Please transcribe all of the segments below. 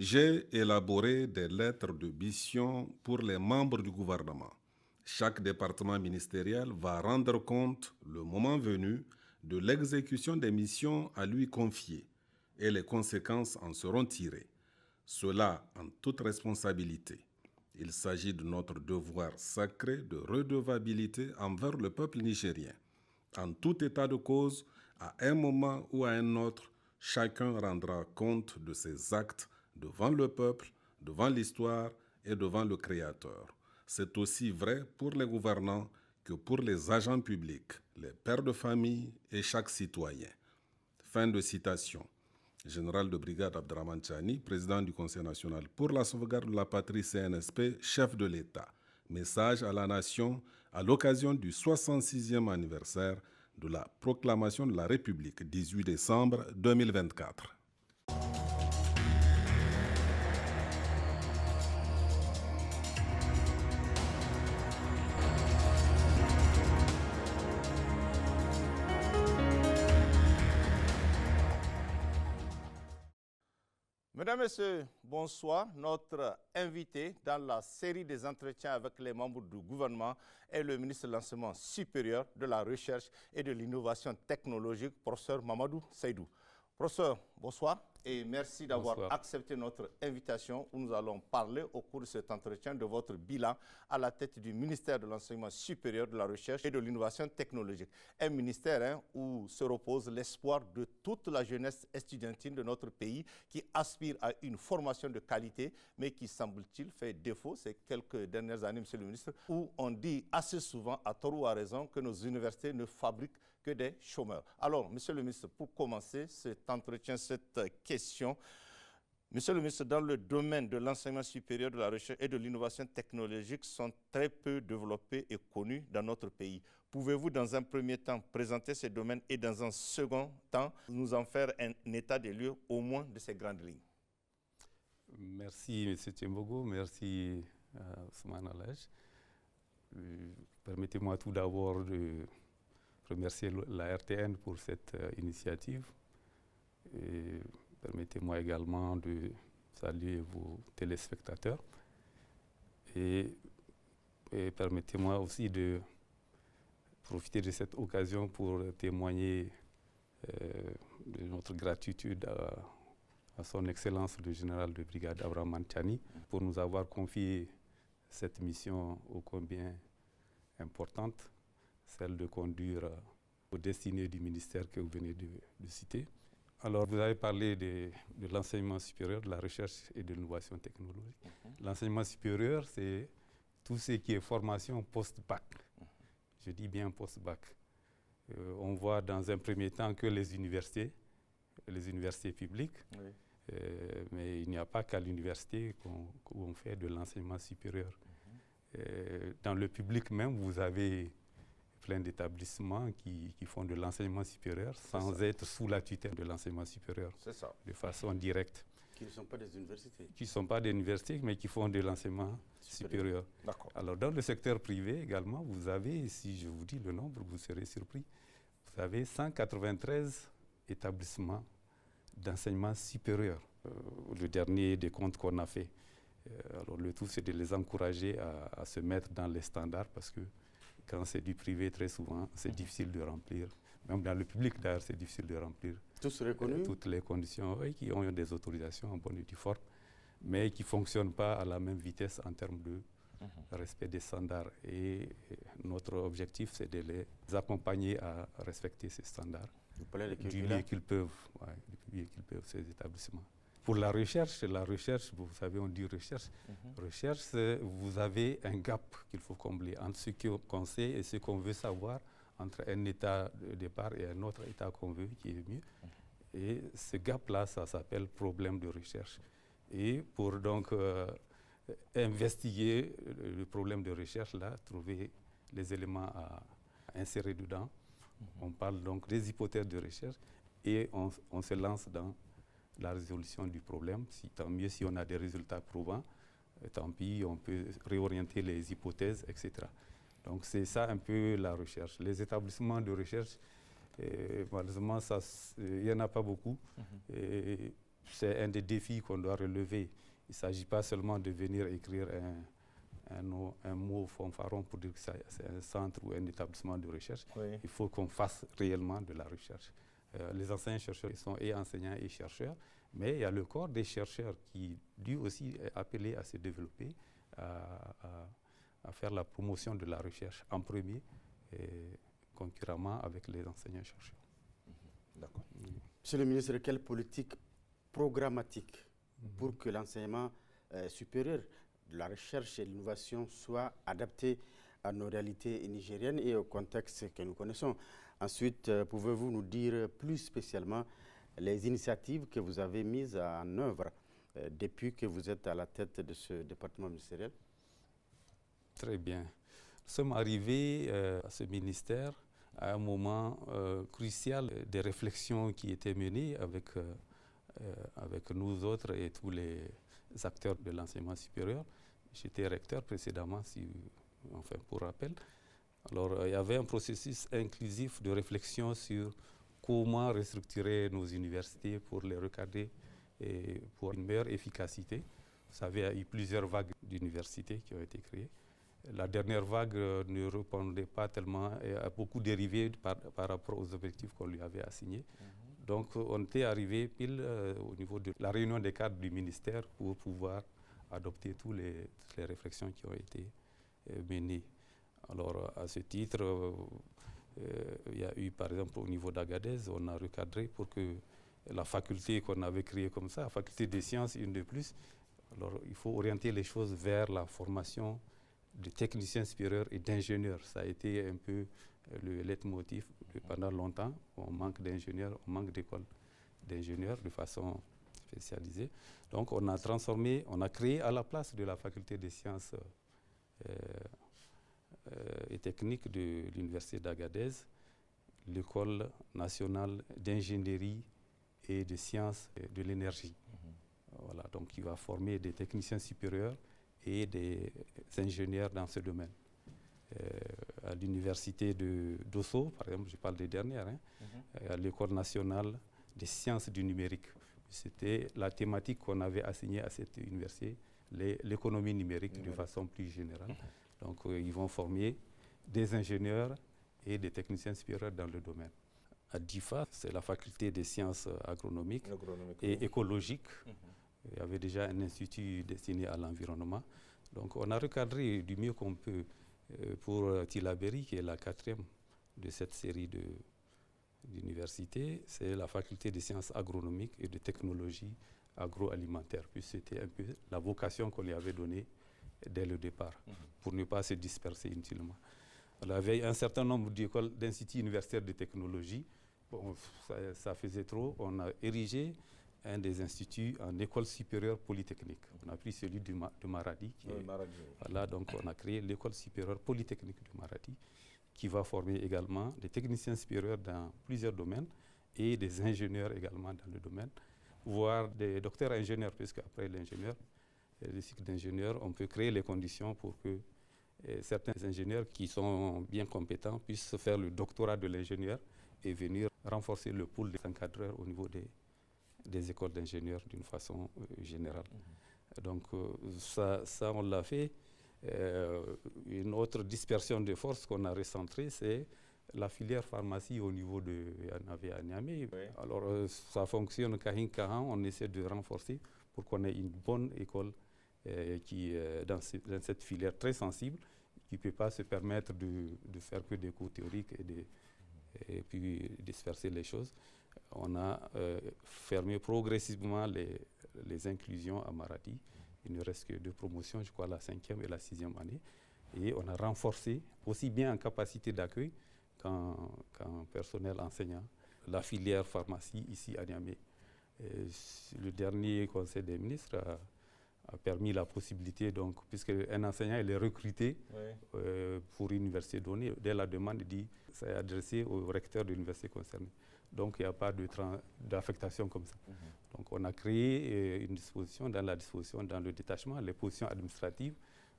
J'ai élaboré des lettres de mission pour les membres du gouvernement. Chaque département ministériel va rendre compte, le moment venu, de l'exécution des missions à lui confiées et les conséquences en seront tirées. Cela en toute responsabilité. Il s'agit de notre devoir sacré de redevabilité envers le peuple nigérien. En tout état de cause, à un moment ou à un autre, chacun rendra compte de ses actes devant le peuple, devant l'histoire et devant le Créateur. C'est aussi vrai pour les gouvernants que pour les agents publics, les pères de famille et chaque citoyen. Fin de citation. Général de brigade Abdraman Chani, président du Conseil national pour la sauvegarde de la patrie CNSP, chef de l'État. Message à la nation à l'occasion du 66e anniversaire de la proclamation de la République, 18 décembre 2024. Mesdames, Messieurs, bonsoir. Notre invité dans la série des entretiens avec les membres du gouvernement est le ministre de l'Enseignement supérieur, de la Recherche et de l'Innovation technologique, professeur Mamadou Seydou. Professeur, bonsoir et merci d'avoir accepté notre invitation où nous allons parler au cours de cet entretien de votre bilan à la tête du ministère de l'Enseignement supérieur, de la Recherche et de l'Innovation technologique. Un ministère où se repose l'espoir de toute la jeunesse estudiantine de notre pays qui aspire à une formation de qualité, mais qui, semble-t-il, fait défaut ces quelques dernières années, Monsieur le ministre, où on dit assez souvent, à tort ou à raison, que nos universités ne fabriquent que des chômeurs. Alors, Monsieur le ministre, pour commencer cet entretien, cette question, Monsieur le ministre, dans le domaine de l'enseignement supérieur, de la recherche et de l'innovation technologique sont très peu développés et connus dans notre pays. Pouvez-vous, dans un premier temps, présenter ces domaines et dans un second temps, nous en faire un état des lieux, au moins de ces grandes lignes? Merci, M. Tchembogo. Merci, Ousmane Alej. Permettez-moi tout d'abord de remercier la RTN pour cette initiative. Et permettez-moi également de saluer vos téléspectateurs. Et permettez-moi aussi de profiter de cette occasion pour témoigner de notre gratitude à son Excellence le général de brigade Abdraman Chani pour nous avoir confié cette mission ô combien importante, celle de conduire aux destinées du ministère que vous venez de citer. Alors, vous avez parlé de l'enseignement supérieur, de la recherche et de l'innovation technologique. L'enseignement supérieur, c'est tout ce qui est formation post-bac. Je dis bien post-bac. On voit dans un premier temps que les universités publiques, oui. Mais il n'y a pas qu'à l'université qu'on fait de l'enseignement supérieur. Dans le public même, vous avez plein d'établissements qui font de l'enseignement supérieur sans être sous la tutelle de l'enseignement supérieur, de façon directe. Qui ne sont pas des universités. Qui ne sont pas des universités, mais qui font de l'enseignement supérieur. Alors, dans le secteur privé également, vous avez, si je vous dis le nombre, vous serez surpris, vous avez 193 établissements d'enseignement supérieur. Le dernier des comptes qu'on a fait. Alors, le tout, c'est de les encourager à se mettre dans les standards parce que quand c'est du privé, très souvent, c'est difficile de remplir. Même dans le public, d'ailleurs, c'est difficile de remplir toutes les conditions, oui, qui ont des autorisations en bonne et due forme, mais qui ne fonctionnent pas à la même vitesse en termes de respect des standards. Et notre objectif, c'est de les accompagner à respecter ces standards du mieux qu'ils peuvent, ces établissements. Pour la recherche, vous savez, on dit recherche. Recherche, vous avez un gap qu'il faut combler entre ce qu'on sait et ce qu'on veut savoir, entre un état de départ et un autre état qu'on veut, qui est mieux. Et ce gap-là, ça s'appelle problème de recherche. Et pour donc investiguer le problème de recherche-là, trouver les éléments à insérer dedans, on parle donc des hypothèses de recherche et on se lance dans la résolution du problème. Tant mieux si on a des résultats probants, tant pis, on peut réorienter les hypothèses, etc. Donc c'est ça un peu la recherche. Les établissements de recherche, malheureusement, il n'y en a pas beaucoup. Et c'est un des défis qu'on doit relever. Il ne s'agit pas seulement de venir écrire un mot fanfaron pour dire que c'est un centre ou un établissement de recherche. Oui. Il faut qu'on fasse réellement de la recherche. Les enseignants-chercheurs, ils sont et enseignants et chercheurs, mais il y a le corps des chercheurs qui, lui aussi, est appelé à se développer, à faire la promotion de la recherche en premier, et concurremment avec les enseignants-chercheurs. D'accord. Monsieur le ministre, quelle politique programmatique pour que l'enseignement supérieur, de la recherche et de l'innovation soit adapté à nos réalités nigériennes et au contexte que nous connaissons? Ensuite, pouvez-vous nous dire plus spécialement les initiatives que vous avez mises en œuvre depuis que vous êtes à la tête de ce département ministériel? Très bien. Nous sommes arrivés à ce ministère à un moment crucial des réflexions qui étaient menées avec nous autres et tous les acteurs de l'enseignement supérieur. J'étais recteur précédemment, pour rappel. Alors, il y avait un processus inclusif de réflexion sur comment restructurer nos universités pour les recadrer et pour une meilleure efficacité. Vous savez, il y a eu plusieurs vagues d'universités qui ont été créées. La dernière vague ne répondait pas tellement et a beaucoup dérivé par rapport aux objectifs qu'on lui avait assignés. Donc, on était arrivé pile au niveau de la réunion des cadres du ministère pour pouvoir adopter toutes les réflexions qui ont été menées. Alors, à ce titre, il y a eu, par exemple, au niveau d'Agadez, on a recadré pour que la faculté qu'on avait créée comme ça, la faculté des sciences, une de plus, alors il faut orienter les choses vers la formation de techniciens supérieurs et d'ingénieurs. Ça a été un peu le leitmotiv pendant longtemps. On manque d'ingénieurs, on manque d'écoles d'ingénieurs de façon spécialisée. Donc on a transformé, on a créé à la place de la faculté des sciences et techniques de l'université d'Agadez l'école nationale d'ingénierie et de sciences de l'énergie. Voilà, donc il va former des techniciens supérieurs et des ingénieurs dans ce domaine. À l'université de Dosso, par exemple, je parle des dernières, à l'école nationale des sciences du numérique. C'était la thématique qu'on avait assignée à cette université, l'économie numérique de façon plus générale. Donc ils vont former des ingénieurs et des techniciens supérieurs dans le domaine. À DIFA, c'est la faculté des sciences agronomiques et écologiques. Il y avait déjà un institut destiné à l'environnement. Donc on a recadré du mieux qu'on peut pour Tillabéri, qui est la 4e de cette série d'universités. C'est la faculté des sciences agronomiques et de technologie agroalimentaire. Puis c'était un peu la vocation qu'on lui avait donnée dès le départ, pour ne pas se disperser inutilement. Alors, il y avait un certain nombre d'instituts universitaires de technologie. Bon, ça faisait trop. On a érigé un des instituts en école supérieure polytechnique. On a pris celui de Maradi. Voilà, donc on a créé l'école supérieure polytechnique de Maradi, qui va former également des techniciens supérieurs dans plusieurs domaines et des ingénieurs également dans le domaine, voire des docteurs ingénieurs, puisque après l'ingénieur, le cycle d'ingénieur, on peut créer les conditions pour que certains ingénieurs qui sont bien compétents puissent faire le doctorat de l'ingénieur et venir renforcer le pool des encadreurs au niveau des écoles d'ingénieurs d'une façon générale. Donc ça, on l'a fait. Une autre dispersion de force qu'on a recentrée, c'est la filière pharmacie au niveau de Niamey. Alors ça fonctionne Kahin-Kahan, on essaie de renforcer pour qu'on ait une bonne école qui dans cette filière très sensible, qui ne peut pas se permettre de faire que des cours théoriques et puis disperser les choses. On a fermé progressivement les inclusions à Maradi. Il ne reste que 2 promotions, je crois la 5e et la 6e année. Et on a renforcé, aussi bien en capacité d'accueil qu'en personnel enseignant, la filière pharmacie ici à Niamey. Le dernier Conseil des ministres a permis la possibilité, donc, puisque un enseignant il est recruté pour une université donnée, dès la demande, il dit ça est adressé au recteur de l'université concernée. Donc il n'y a pas d'affectation comme ça. Donc on a créé une disposition, dans le détachement, les positions administratives,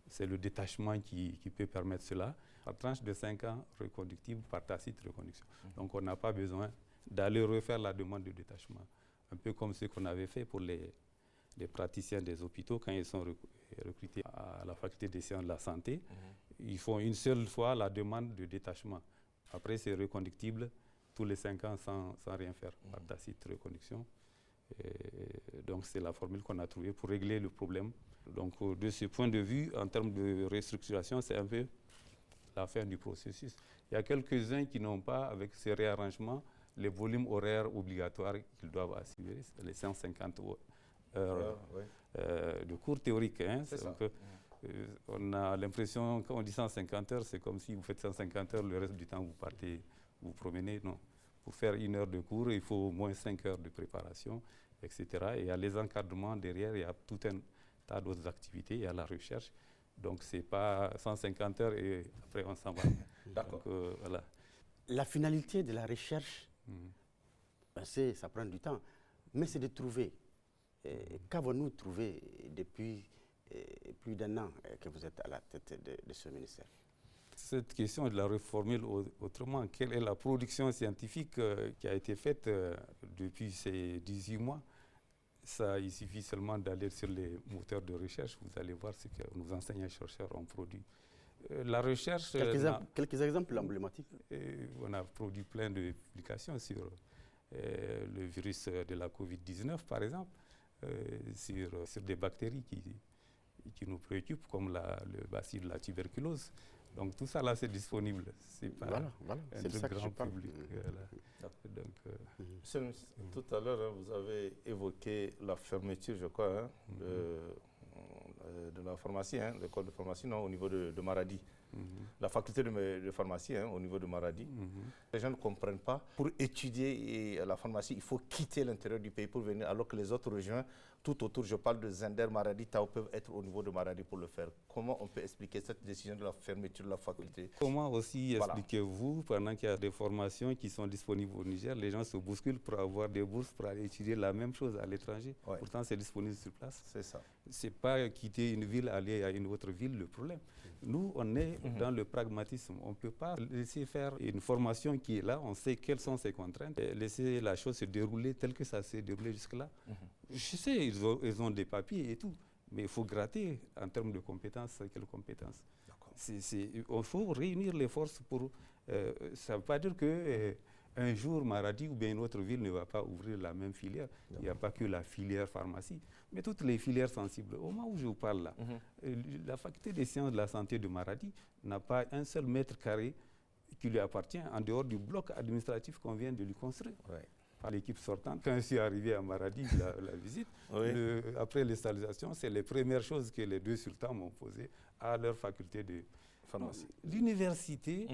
c'est le détachement qui peut permettre cela. En tranche de 5 ans, reconductible par tacite reconduction. Donc on n'a pas besoin d'aller refaire la demande de détachement un peu comme ce qu'on avait fait pour les praticiens des hôpitaux quand ils sont recrutés à la faculté des sciences de la santé. Ils font une seule fois la demande de détachement. Après, c'est reconductible tous les 5 ans sans rien faire, par tacite reconduction. Donc, c'est la formule qu'on a trouvée pour régler le problème. Donc, de ce point de vue, en termes de restructuration, c'est un peu la fin du processus. Il y a quelques-uns qui n'ont pas, avec ces réarrangements, les volumes horaires obligatoires qu'ils doivent assurer, les 150 heures de cours théoriques. Hein. On a l'impression, quand on dit 150 heures, c'est comme si vous faites 150 heures, le reste du temps vous partez, vous promenez. Non. Pour faire 1 heure de cours, il faut au moins 5 heures de préparation, etc. Et il y a les encadrements derrière, il y a tout un tas d'autres activités, il y a la recherche. Donc, ce n'est pas 150 heures et après on s'en va. D'accord. Voilà. La finalité de la recherche, ça prend du temps, mais c'est de trouver. Qu'avons-nous trouvé depuis plus d'1 an que vous êtes à la tête de ce ministère? Cette question, je la reformule autrement. Quelle est la production scientifique qui a été faite depuis ces 18 mois? Ça, il suffit seulement d'aller sur les moteurs de recherche. Vous allez voir ce que nos enseignants-chercheurs ont produit. La recherche... Quelques exemples emblématiques. On a produit plein de publications sur le virus de la COVID-19, par exemple, sur des bactéries qui nous préoccupent, comme le bacille de la tuberculose. Donc tout ça là, c'est disponible. C'est pas un truc grand public. Donc, tout à l'heure, vous avez évoqué la fermeture, je crois, de la pharmacie, l'école de pharmacie, non, au niveau de Maradi. La faculté de pharmacie au niveau de Maradi. Les gens ne comprennent pas. Pour étudier la pharmacie, il faut quitter l'intérieur du pays pour venir, alors que les autres régions, tout autour, je parle de Zender, Maradi, Tao, peuvent être au niveau de Maradi pour le faire. Comment on peut expliquer cette décision de la fermeture de la faculté? Comment aussi expliquez-vous, pendant qu'il y a des formations qui sont disponibles au Niger, les gens se bousculent pour avoir des bourses pour aller étudier la même chose à l'étranger? Pourtant, c'est disponible sur place. C'est ça. Ce n'est pas quitter une ville, aller à une autre ville, le problème. Nous, on est dans le pragmatisme. On ne peut pas laisser faire une formation qui est là, on sait quelles sont ses contraintes, et laisser la chose se dérouler telle que ça s'est déroulé jusque-là. Je sais, ils ont des papiers et tout, mais il faut gratter en termes de compétences. Quelles compétences? Il faut réunir les forces pour... ça ne veut pas dire que... un jour, Maradi ou bien une autre ville ne va pas ouvrir la même filière. Il n'y a pas que la filière pharmacie, mais toutes les filières sensibles. Au moment où je vous parle là, la faculté des sciences de la santé de Maradi n'a pas un seul mètre carré qui lui appartient en dehors du bloc administratif qu'on vient de lui construire. Par l'équipe sortante. Quand je suis arrivé à Maradi, la visite, après l'installation, c'est les premières choses que les 2 sultans m'ont posées à leur faculté de pharmacie. L'université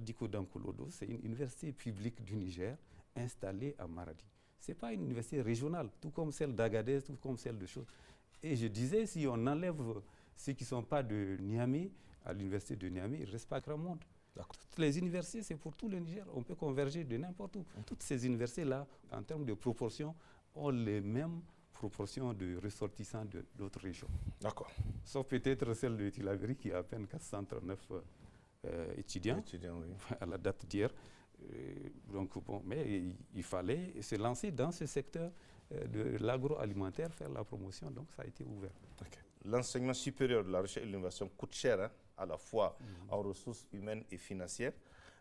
Diko Dankoulodo, c'est une université publique du Niger installée à Maradi. Ce n'est pas une université régionale, tout comme celle d'Agadez, tout comme celle de Chos. Et je disais, si on enlève ceux qui ne sont pas de Niamey, à l'université de Niamey, il ne reste pas grand monde. Toutes les universités, c'est pour tout le Niger. On peut converger de n'importe où. Toutes ces universités-là, en termes de proportion, ont les mêmes proportions de ressortissants d'autres régions. D'accord. Sauf peut-être celle de Tilaberi qui a à peine 439 étudiants à la date d'hier. Mais il fallait se lancer dans ce secteur de l'agroalimentaire, faire la promotion, donc ça a été ouvert. L'enseignement supérieur de la recherche et de l'innovation coûte cher, à la fois en ressources humaines et financières,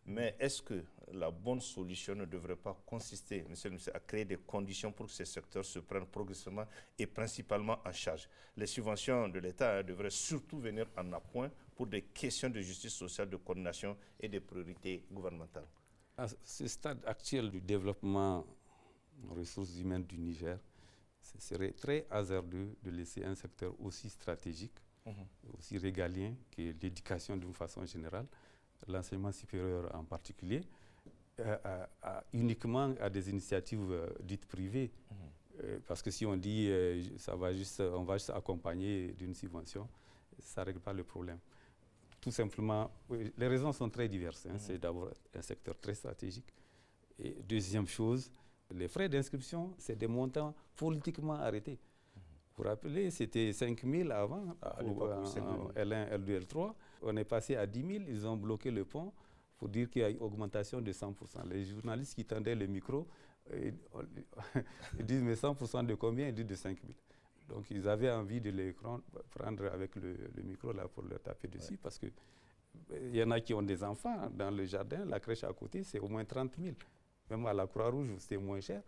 mais est-ce que la bonne solution ne devrait pas consister, monsieur le ministre, à créer des conditions pour que ces secteurs se prennent progressivement et principalement en charge? Les subventions de l'État devraient surtout venir en appoint pour des questions de justice sociale, de coordination et des priorités gouvernementales. À ce stade actuel du développement des ressources humaines du Niger, ce serait très hasardeux de laisser un secteur aussi stratégique, aussi régalien que l'éducation d'une façon générale, l'enseignement supérieur en particulier, uniquement à des initiatives dites privées. Parce que si on dit on va juste accompagner d'une subvention, ça ne règle pas le problème. Tout simplement, les raisons sont très diverses. C'est d'abord un secteur très stratégique. Et deuxième chose, les frais d'inscription, c'est des montants politiquement arrêtés. Vous vous rappelez, c'était 5 000 avant, L1, L2, L3. On est passé à 10 000, ils ont bloqué le pont pour dire qu'il y a une augmentation de 100%. Les journalistes qui tendaient le micro Ils disent, mais 100% de combien? Ils disent de 5 000. Donc, ils avaient envie de les prendre avec le micro là pour leur taper dessus parce que il y en a qui ont des enfants dans le jardin, la crèche à côté, c'est au moins 30 000. Même à la Croix-Rouge, c'est moins cher,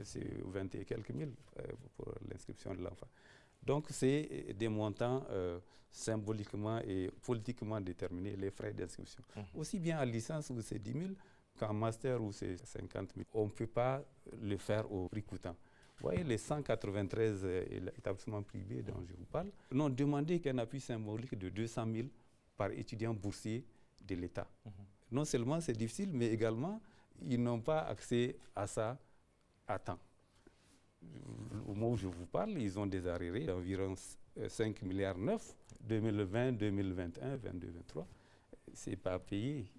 c'est 20 et quelques mille pour l'inscription de l'enfant. Donc, c'est des montants symboliquement et politiquement déterminés, les frais d'inscription. Aussi bien à licence où c'est 10 000 qu'en master où c'est 50 000. On ne peut pas le faire au prix coûtant. Vous voyez, les 193 établissements privés dont je vous parle n'ont demandé qu'un appui symbolique de 200 000 par étudiant boursier de l'État. Non seulement c'est difficile, mais également, ils n'ont pas accès à ça à temps. Au moment où je vous parle, ils ont des arriérés d'environ 5 milliards 9, 2020, 2021, 2022, 2023. Ce n'est pas payé.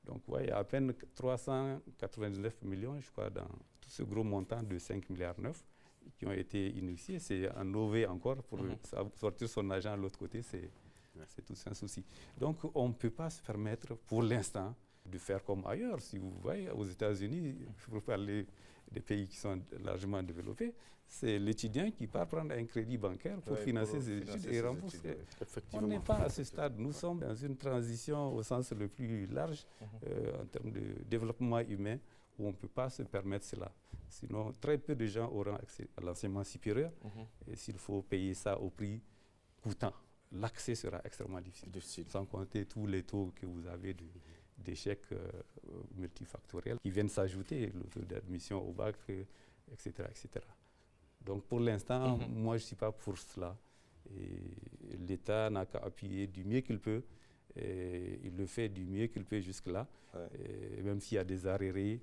Donc, ouais, il y a à peine 399 millions, je crois, dans tout ce gros montant de 5 milliards 9 qui ont été initiés. C'est en OV encore pour sortir son argent à l'autre côté. C'est tout un souci. Donc, on ne peut pas se permettre, pour l'instant, de faire comme ailleurs. Si vous voyez, aux États-Unis, pour parler des pays qui sont largement développés, c'est l'étudiant qui part prendre un crédit bancaire pour financer ses études et rembourser. On n'est pas à ce stade. Nous sommes dans une transition au sens le plus large en termes de développement humain où on ne peut pas se permettre cela. Sinon, très peu de gens auront accès à l'enseignement supérieur et s'il faut payer ça au prix coûtant, l'accès sera extrêmement difficile. Sans compter tous les taux que vous avez d'échecs multifactoriels qui viennent s'ajouter, le taux d'admission au bac, etc., etc. Donc pour l'instant, moi je ne suis pas pour cela. L'État n'a qu'à appuyer du mieux qu'il peut. Et il le fait du mieux qu'il peut jusque-là. Même s'il y a des arriérés,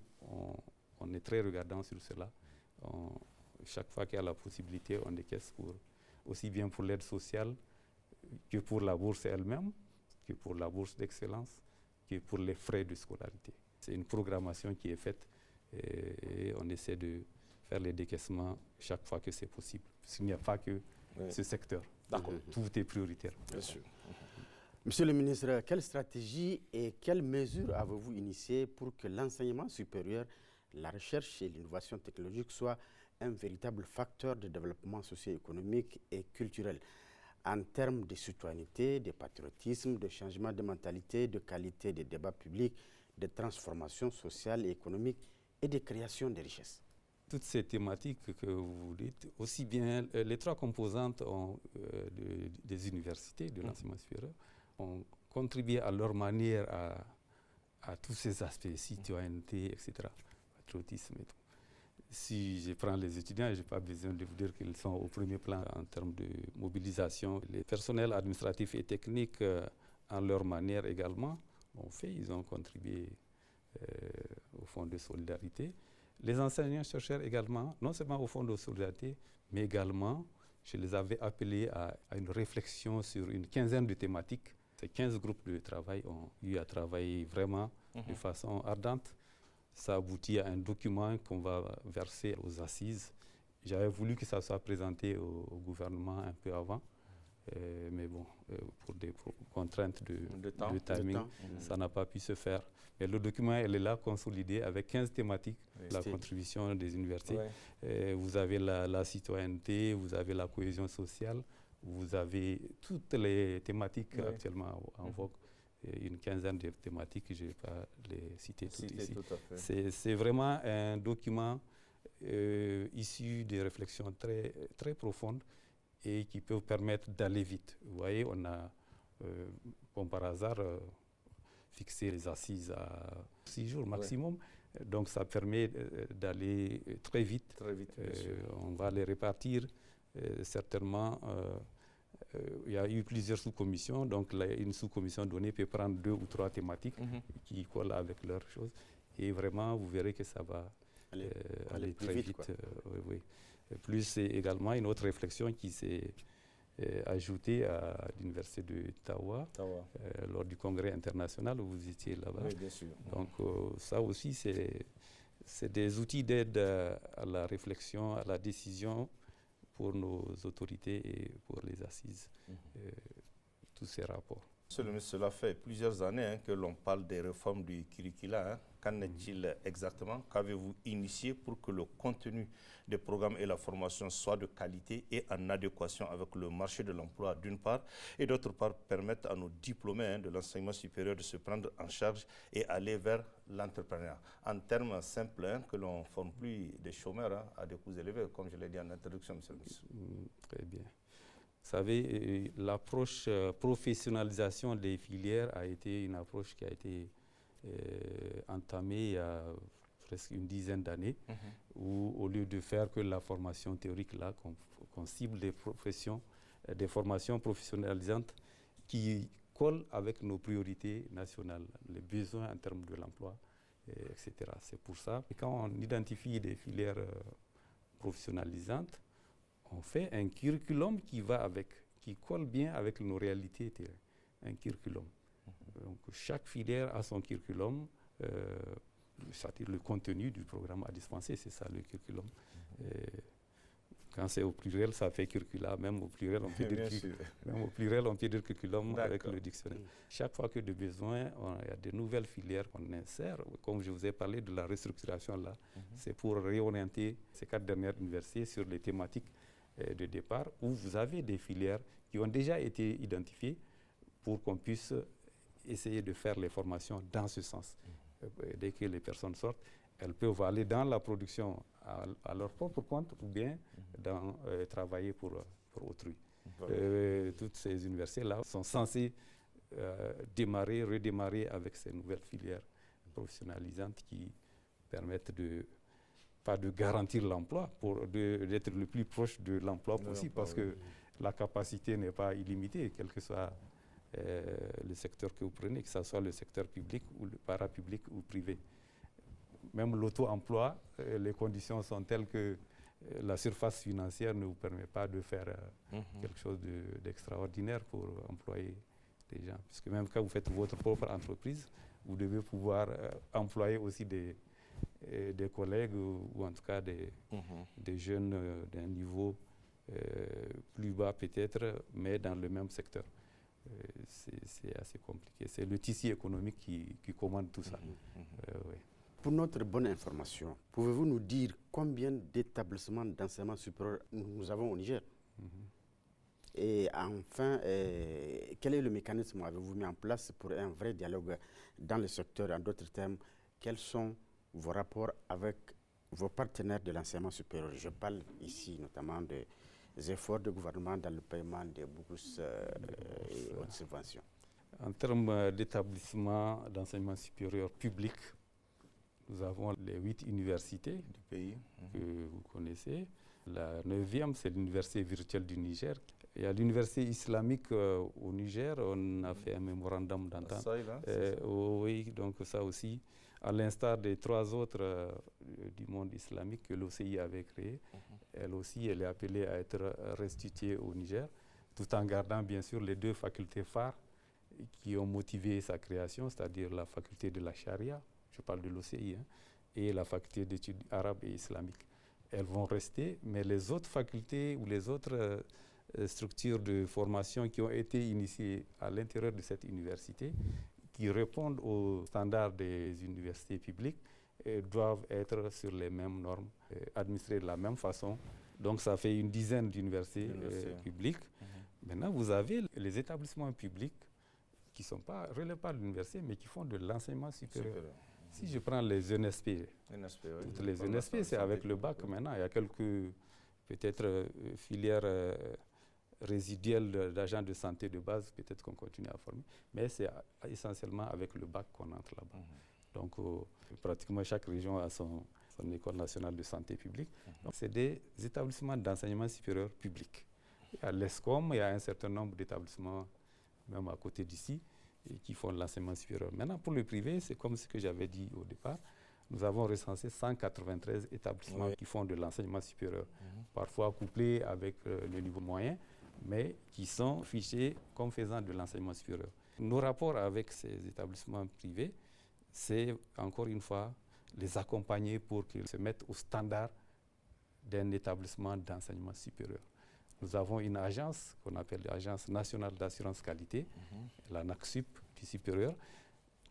on est très regardant sur cela. Chaque fois qu'il y a la possibilité, on décaisse aussi bien pour l'aide sociale que pour la bourse elle-même, que pour la bourse d'excellence, que pour les frais de scolarité. C'est une programmation qui est faite et on essaie de faire les décaissements chaque fois que c'est possible. S'il n'y a pas que ce secteur. D'accord. Tout est prioritaire. Bien sûr. Monsieur le ministre, quelle stratégie et quelles mesures avez-vous initiées pour que l'enseignement supérieur, la recherche et l'innovation technologique soient un véritable facteur de développement socio-économique et culturel en termes de citoyenneté, de patriotisme, de changement de mentalité, de qualité des débats publics, de transformation sociale et économique et de création de richesses? Toutes ces thématiques que vous dites, aussi bien les trois composantes des universités, de l'enseignement supérieur, ont contribué à leur manière à tous ces aspects, citoyenneté, etc., patriotisme et tout. Si je prends les étudiants, je n'ai pas besoin de vous dire qu'ils sont au premier plan en termes de mobilisation. Les personnels administratifs et techniques, en leur manière également, ils ont contribué au Fonds de solidarité. Les enseignants-chercheurs également, non seulement au Fonds de solidarité, mais également, je les avais appelés à une réflexion sur une quinzaine de thématiques. Ces 15 groupes de travail ont eu à travailler vraiment de façon ardente. Ça aboutit à un document qu'on va verser aux assises. J'avais voulu que ça soit présenté au gouvernement un peu avant, mais bon, pour des contraintes de timing, ça n'a pas pu se faire. Mais le document, elle est là, consolidé, avec 15 thématiques, la contribution des universités. Vous avez la citoyenneté, vous avez la cohésion sociale, vous avez toutes les thématiques actuellement en vogue. Une quinzaine de thématiques, je ne vais pas les citer toutes ici. C'est vraiment un document issu de réflexions très, très profondes et qui peut vous permettre d'aller vite. Vous voyez, on a, comme par hasard, fixé les assises à 6 jours maximum. Donc ça permet d'aller très vite. Très vite, on va les répartir certainement. Il y a eu plusieurs sous-commissions, donc une sous-commission donnée peut prendre 2 ou 3 thématiques qui collent avec leurs choses. Et vraiment, vous verrez que ça va aller très vite. Plus, c'est également une autre réflexion qui s'est ajoutée à l'université de Tawa, lors du congrès international où vous étiez là-bas. Oui, bien sûr. Donc ça aussi, c'est des outils d'aide à la réflexion, à la décision pour nos autorités et pour les assises, tous ces rapports. Monsieur le ministre, cela fait plusieurs années que l'on parle des réformes du curricula. Qu'en est-il exactement? Qu'avez-vous initié pour que le contenu des programmes et la formation soient de qualité et en adéquation avec le marché de l'emploi d'une part, et d'autre part permettent à nos diplômés de l'enseignement supérieur de se prendre en charge et aller vers l'entrepreneuriat? En termes simples, que l'on ne forme plus des chômeurs à des coûts élevés, comme je l'ai dit en introduction, M. le ministre. Très bien. Vous savez, l'approche professionnalisation des filières a été une approche qui a été entamée il y a presque une dizaine d'années, où au lieu de faire que la formation théorique, là, qu'on cible des formations professionnalisantes qui collent avec nos priorités nationales, les besoins en termes de l'emploi, etc. C'est pour ça que quand on identifie des filières professionnalisantes, on fait un curriculum qui colle bien avec nos réalités terrain, un curriculum. Donc chaque filière a son curriculum, c'est-à-dire le contenu du programme à dispenser, c'est ça le curriculum. Quand c'est au pluriel, ça fait curricula, même au pluriel, on peut dire curriculum avec le dictionnaire. Chaque fois que de besoin, il y a de nouvelles filières qu'on insère, comme je vous ai parlé de la restructuration là, c'est pour réorienter ces 4 dernières universités sur les thématiques de départ, où vous avez des filières qui ont déjà été identifiées pour qu'on puisse essayer de faire les formations dans ce sens. Dès que les personnes sortent, elles peuvent aller dans la production à leur propre compte ou bien travailler pour autrui. Toutes ces universités-là sont censées redémarrer avec ces nouvelles filières professionnalisantes qui permettent pas de garantir l'emploi, d'être le plus proche de l'emploi possible, parce que la capacité n'est pas illimitée, quel que soit le secteur que vous prenez, que ce soit le secteur public ou le parapublic ou privé. Même l'auto-emploi, les conditions sont telles que la surface financière ne vous permet pas de faire quelque chose d'extraordinaire pour employer des gens. Puisque même quand vous faites votre propre entreprise, vous devez pouvoir employer aussi des collègues ou en tout cas des jeunes d'un niveau plus bas peut-être, mais dans le même secteur. C'est assez compliqué. C'est le tissu économique qui commande tout ça. Oui. Pour notre bonne information, pouvez-vous nous dire combien d'établissements d'enseignement supérieur nous avons au Niger? Et enfin, quel est le mécanisme avez-vous mis en place pour un vrai dialogue dans le secteur? En d'autres termes, quels sont vos rapports avec vos partenaires de l'enseignement supérieur? Je parle ici notamment des efforts du gouvernement dans le paiement des bourses et autres subventions. En termes d'établissements d'enseignement supérieur public, nous avons les 8 universités du pays que vous connaissez. La 9e, c'est l'université virtuelle du Niger. Il y a l'université islamique au Niger, on a fait un mémorandum d'entente. Oui, donc ça aussi, à l'instar des 3 autres du monde islamique que l'OCI avait créé, elle aussi, elle est appelée à être restituée au Niger, tout en gardant bien sûr les 2 facultés phares qui ont motivé sa création, c'est-à-dire la faculté de la charia, je parle de l'OCI, et la faculté d'études arabes et islamiques. Elles vont rester, mais les autres facultés ou les autres structures de formation qui ont été initiées à l'intérieur de cette université, qui répondent aux standards des universités publiques, doivent être sur les mêmes normes, administrées de la même façon. Donc ça fait une dizaine d'universités publiques. Maintenant, vous avez les établissements publics qui ne relèvent pas de l'université, mais qui font de l'enseignement supérieur. Si je prends les NSP, toutes les NSP, c'est avec le bac maintenant. Il y a quelques, peut-être, filières résiduelles d'agents de santé de base, peut-être qu'on continue à former. Mais c'est essentiellement avec le bac qu'on entre là-bas. Donc, pratiquement chaque région a son école nationale de santé publique. Donc, c'est des établissements d'enseignement supérieur public. Il y a l'ESCOM, il y a un certain nombre d'établissements, même à côté d'ici, qui font l'enseignement supérieur. Maintenant, pour le privé, c'est comme ce que j'avais dit au départ. Nous avons recensé 193 établissements qui font de l'enseignement supérieur, parfois couplés avec le niveau moyen, mais qui sont fichés comme faisant de l'enseignement supérieur. Nos rapports avec ces établissements privés, c'est encore une fois les accompagner pour qu'ils se mettent au standard d'un établissement d'enseignement supérieur. Nous avons une agence qu'on appelle l'Agence nationale d'assurance qualité, la NACSUP du supérieur,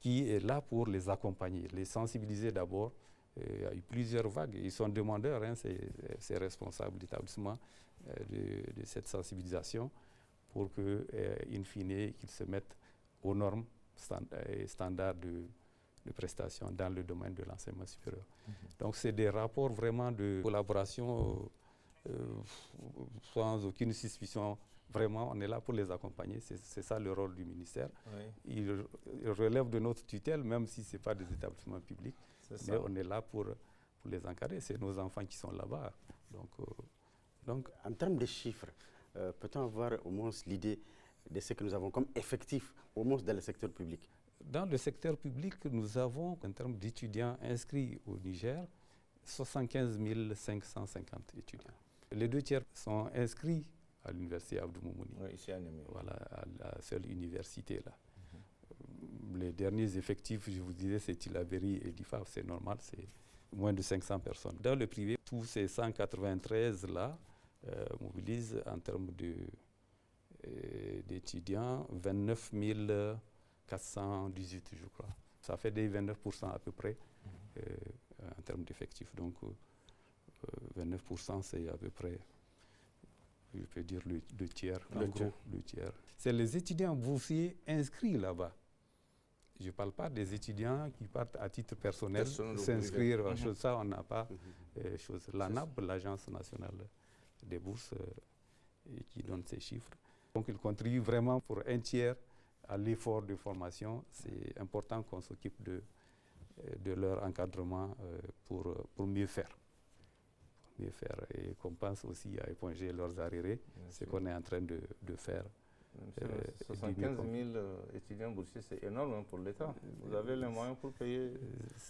qui est là pour les accompagner, les sensibiliser d'abord. Il y a eu plusieurs vagues. Ils sont demandeurs, hein, ces responsables d'établissement, de cette sensibilisation pour que, in fine, qu'ils se mettent aux normes et standards de prestations dans le domaine de l'enseignement supérieur. Donc, c'est des rapports vraiment de collaboration sans aucune suspicion. Vraiment, on est là pour les accompagner. C'est ça le rôle du ministère. Oui. Il relève de notre tutelle, même si ce n'est pas des établissements publics. Mais on est là pour les encadrer. C'est nos enfants qui sont là-bas. Donc, en termes de chiffres, peut-on avoir au moins l'idée de ce que nous avons comme effectif, au moins dans le secteur public? Dans le secteur public, nous avons, en termes d'étudiants inscrits au Niger, 75 550 étudiants. Les 2 tiers sont inscrits à l'université Abdou Moumouni. Oui, ici à Niamey. Voilà, à la seule université là. Les derniers effectifs, je vous disais, c'est Tillabéri et Difa, c'est normal, c'est moins de 500 personnes. Dans le privé, tous ces 193 là mobilisent en termes d'étudiants 29 418, je crois. Ça fait des 29% à peu près en termes d'effectifs. Donc 29%, c'est à peu près, je peux dire, le tiers. Le tiers. C'est les étudiants boursiers inscrits là-bas. Je ne parle pas des étudiants qui partent à titre personnel s'inscrire. Ça, on n'a pas. L'ANAB, l'Agence nationale des bourses, qui donne ces chiffres. Donc, ils contribuent vraiment pour un tiers à l'effort de formation. C'est important qu'on s'occupe de leur encadrement pour mieux faire. Et qu'on pense aussi à éponger leurs arriérés, ce qu'on est en train de faire. 75 000 étudiants boursiers, c'est énorme pour l'État. Vous avez les moyens pour payer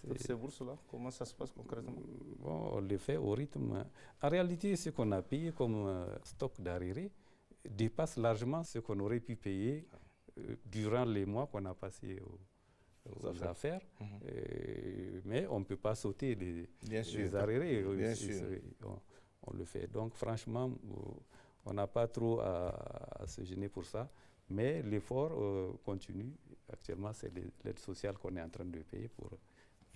toutes ces bourses-là? Comment ça se passe concrètement? Bon, on les fait au rythme. En réalité, ce qu'on a payé comme stock d'arriérés dépasse largement ce qu'on aurait pu payer durant les mois qu'on a passés aux affaires. Mais on ne peut pas sauter les arriérés. Bien sûr. On le fait. Donc, franchement, on n'a pas trop à se gêner pour ça, mais l'effort continue. Actuellement, c'est l'aide sociale qu'on est en train de payer pour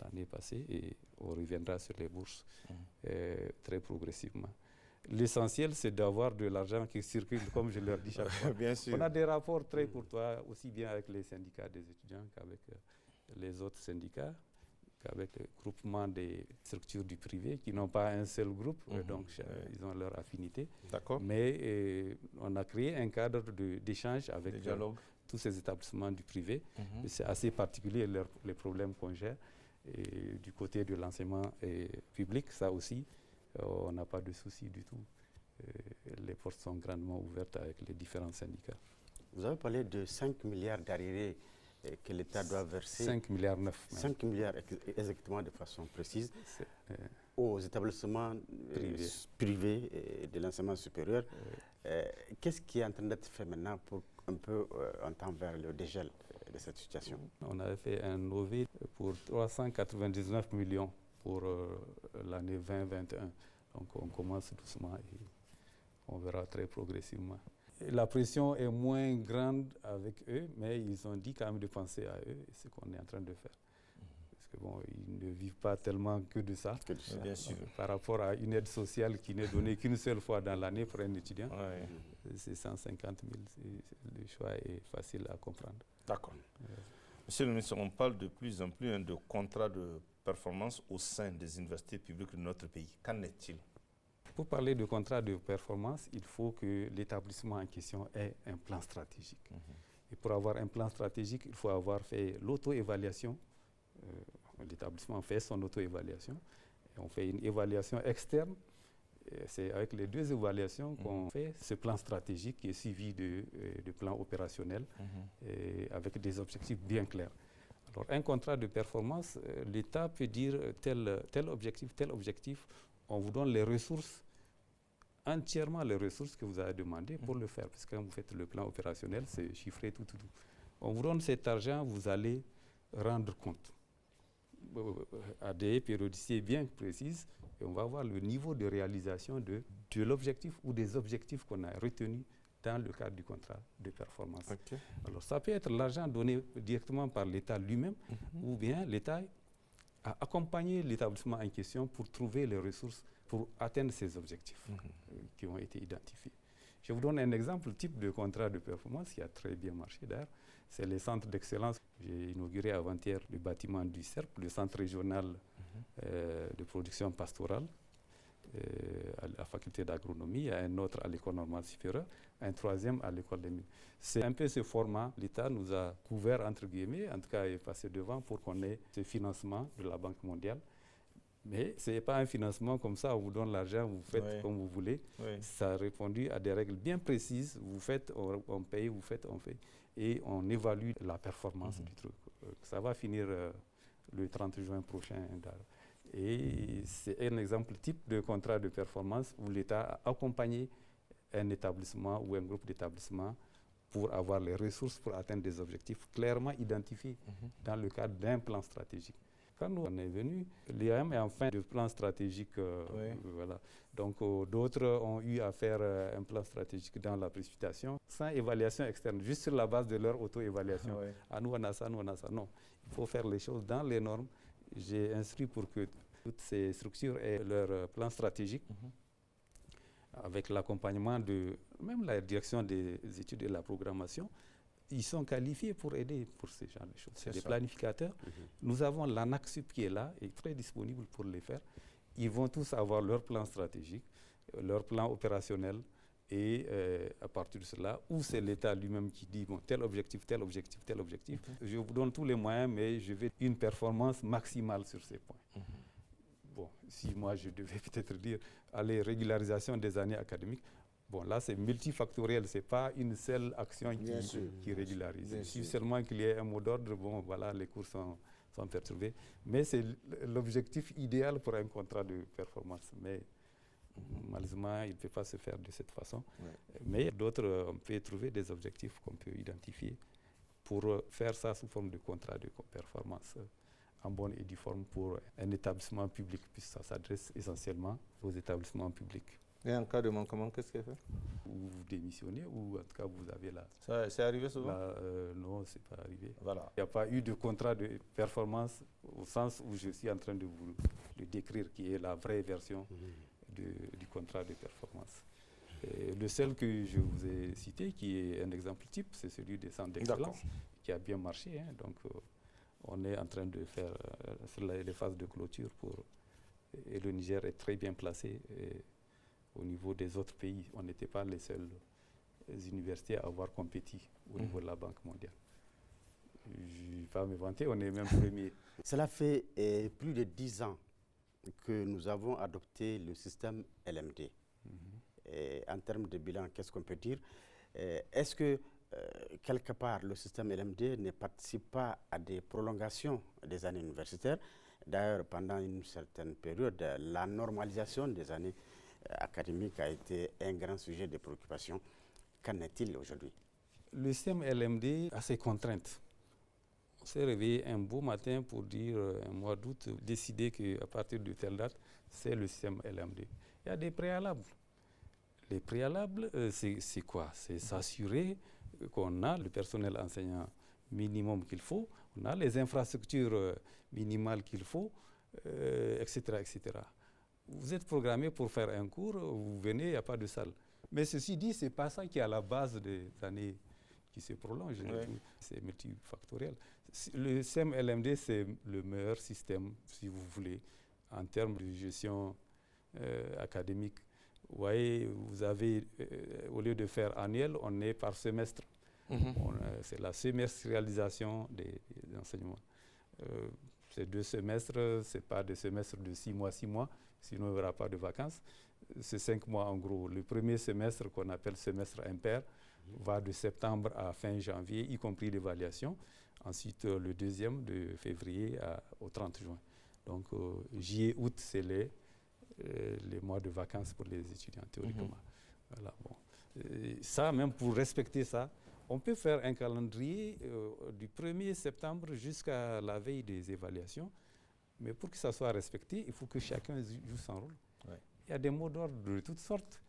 l'année passée et on reviendra sur les bourses très progressivement. L'essentiel, c'est d'avoir de l'argent qui circule, comme je leur dis chaque fois. Bien sûr. On a des rapports très courtois, aussi bien avec les syndicats des étudiants qu'avec les autres syndicats, qu'avec le groupement des structures du privé qui n'ont pas un seul groupe, donc ils ont leur affinité. Mais on a créé un cadre d'échange avec tous ces établissements du privé. C'est assez particulier les problèmes qu'on gère. Et du côté de l'enseignement public, ça aussi, on n'a pas de souci du tout. Les portes sont grandement ouvertes avec les différents syndicats. Vous avez parlé de 5 milliards d'arriérés que l'État doit verser. 5 milliards 9. 5 milliards exactement de façon précise aux établissements privés de l'enseignement supérieur. Qu'est-ce qui est en train d'être fait maintenant pour un peu en temps vers le dégel de cette situation? On avait fait un OV pour 399 millions pour l'année 2021. Donc on commence doucement et on verra très progressivement. La pression est moins grande avec eux, mais ils ont dit quand même de penser à eux et c'est ce qu'on est en train de faire. Parce que bon, ils ne vivent pas tellement que de ça. Bien sûr. Par rapport à une aide sociale qui n'est donnée qu'une seule fois dans l'année pour un étudiant, c'est 150 000. Le choix est facile à comprendre. D'accord. Monsieur le ministre, on parle de plus en plus de contrats de performance au sein des universités publiques de notre pays. Qu'en est-il? Pour parler de contrat de performance, il faut que l'établissement en question ait un plan stratégique. Et pour avoir un plan stratégique, il faut avoir fait l'auto-évaluation. L'établissement fait son auto-évaluation. On fait une évaluation externe. C'est avec les 2 évaluations qu'on fait ce plan stratégique qui est suivi de plan opérationnel avec des objectifs bien clairs. Alors, un contrat de performance, l'État peut dire tel objectif, on vous donne les ressources, entièrement les ressources que vous avez demandées pour le faire. Parce que quand vous faites le plan opérationnel, c'est chiffré, tout. On vous donne cet argent, vous allez rendre compte à des périodicités bien précises et on va voir le niveau de réalisation de l'objectif ou des objectifs qu'on a retenus dans le cadre du contrat de performance. Okay. Alors, ça peut être l'argent donné directement par l'État lui-même, ou bien l'État a accompagné l'établissement en question pour trouver les ressources pour atteindre ces objectifs qui ont été identifiés. Je vous donne un exemple type de contrat de performance qui a très bien marché d'ailleurs. C'est les centres d'excellence. J'ai inauguré avant-hier le bâtiment du CERP, le centre régional de production pastorale à la faculté d'agronomie, il y a un autre à l'école normale supérieure, un troisième à l'école des mines. C'est un peu ce format. L'État nous a couvert, entre guillemets, en tout cas est passé devant pour qu'on ait ce financement de la Banque mondiale. Mais ce n'est pas un financement comme ça, on vous donne l'argent, vous faites comme vous voulez. Ça a répondu à des règles bien précises. Vous faites, on paye, vous faites, on fait. Et on évalue la performance du truc. Ça va finir le 30 juin prochain. Et c'est un exemple type de contrat de performance où l'État a accompagné un établissement ou un groupe d'établissements pour avoir les ressources pour atteindre des objectifs clairement identifiés dans le cadre d'un plan stratégique. Quand nous on est venu, l'IAM est en fin de plan stratégique. Voilà. Donc d'autres ont eu à faire un plan stratégique dans la précipitation, sans évaluation externe, juste sur la base de leur auto-évaluation. Ah, nous on a ça, nous on a ça. Non, il faut faire les choses dans les normes. J'ai inscrit pour que toutes ces structures aient leur plan stratégique, avec l'accompagnement de même la direction des études et de la programmation. Ils sont qualifiés pour aider pour ces genres de choses. C'est des planificateurs. Nous avons l'ANACSUP qui est là et très disponible pour les faire. Ils vont tous avoir leur plan stratégique, leur plan opérationnel. Et à partir de cela, où c'est l'État lui-même qui dit bon, tel objectif, tel objectif, tel objectif. Je vous donne tous les moyens, mais je veux une performance maximale sur ces points. Bon, si moi je devais peut-être dire, allez, régularisation des années académiques, bon, là c'est multifactoriel, ce n'est pas une seule action qui régularise. Il suffit seulement qu'il y ait un mot d'ordre, bon, voilà, les cours sont perturbés. Mais c'est l'objectif idéal pour un contrat de performance. Mais malheureusement, il ne peut pas se faire de cette façon. Mais d'autres, on peut trouver des objectifs qu'on peut identifier pour faire ça sous forme de contrat de performance en bonne et due forme pour un établissement public, puisque ça s'adresse essentiellement aux établissements publics. Et en cas de manquement, qu'est-ce qu'il fait? Vous démissionnez ou en tout cas vous avez la... C'est arrivé souvent? Non, ce n'est pas arrivé. Voilà. Il n'y a pas eu de contrat de performance au sens où je suis en train de vous le décrire, qui est la vraie version du contrat de performance. Et le seul que je vous ai cité, qui est un exemple type, c'est celui des centres d'excellence, qui a bien marché. Donc on est en train de faire sur les phases de clôture et le Niger est très bien placé. Au niveau des autres pays, on n'était pas les seules universités à avoir compétit au niveau de la Banque mondiale. Je ne vais pas me vanter, on est même premier. Cela fait plus de 10 ans que nous avons adopté le système LMD. Et en termes de bilan, qu'est-ce qu'on peut dire? Est-ce que, quelque part, le système LMD ne participe pas à des prolongations des années universitaires? D'ailleurs, pendant une certaine période, la normalisation des années académiques a été un grand sujet de préoccupation. Qu'en est-il aujourd'hui? Le système LMD a ses contraintes. On s'est réveillé un beau matin pour dire, un mois d'août, décider qu'à partir de telle date, c'est le système LMD. Il y a des préalables. Les préalables, c'est quoi? C'est s'assurer qu'on a le personnel enseignant minimum qu'il faut, on a les infrastructures minimales qu'il faut, etc., etc. Vous êtes programmé pour faire un cours, vous venez, il n'y a pas de salle. Mais ceci dit, ce n'est pas ça qui est à la base des années qui se prolongent. C'est multifactoriel. Le système LMD, c'est le meilleur système, si vous voulez, en termes de gestion académique. Vous voyez, vous avez, au lieu de faire annuel, on est par semestre. C'est la semestrialisation des enseignements. C'est 2 semestres, ce n'est pas des semestres de 6 mois, sinon il n'y aura pas de vacances. C'est 5 mois en gros. Le premier semestre, qu'on appelle semestre impair, va de septembre à fin janvier, y compris l'évaluation. Ensuite, le deuxième, de février au 30 juin. Donc, juillet, août, c'est les mois de vacances pour les étudiants, théoriquement. Voilà, bon. Ça, même pour respecter ça, on peut faire un calendrier du 1er septembre jusqu'à la veille des évaluations, mais pour que ça soit respecté, il faut que chacun joue son rôle. Il y a des mots d'ordre de toutes sortes.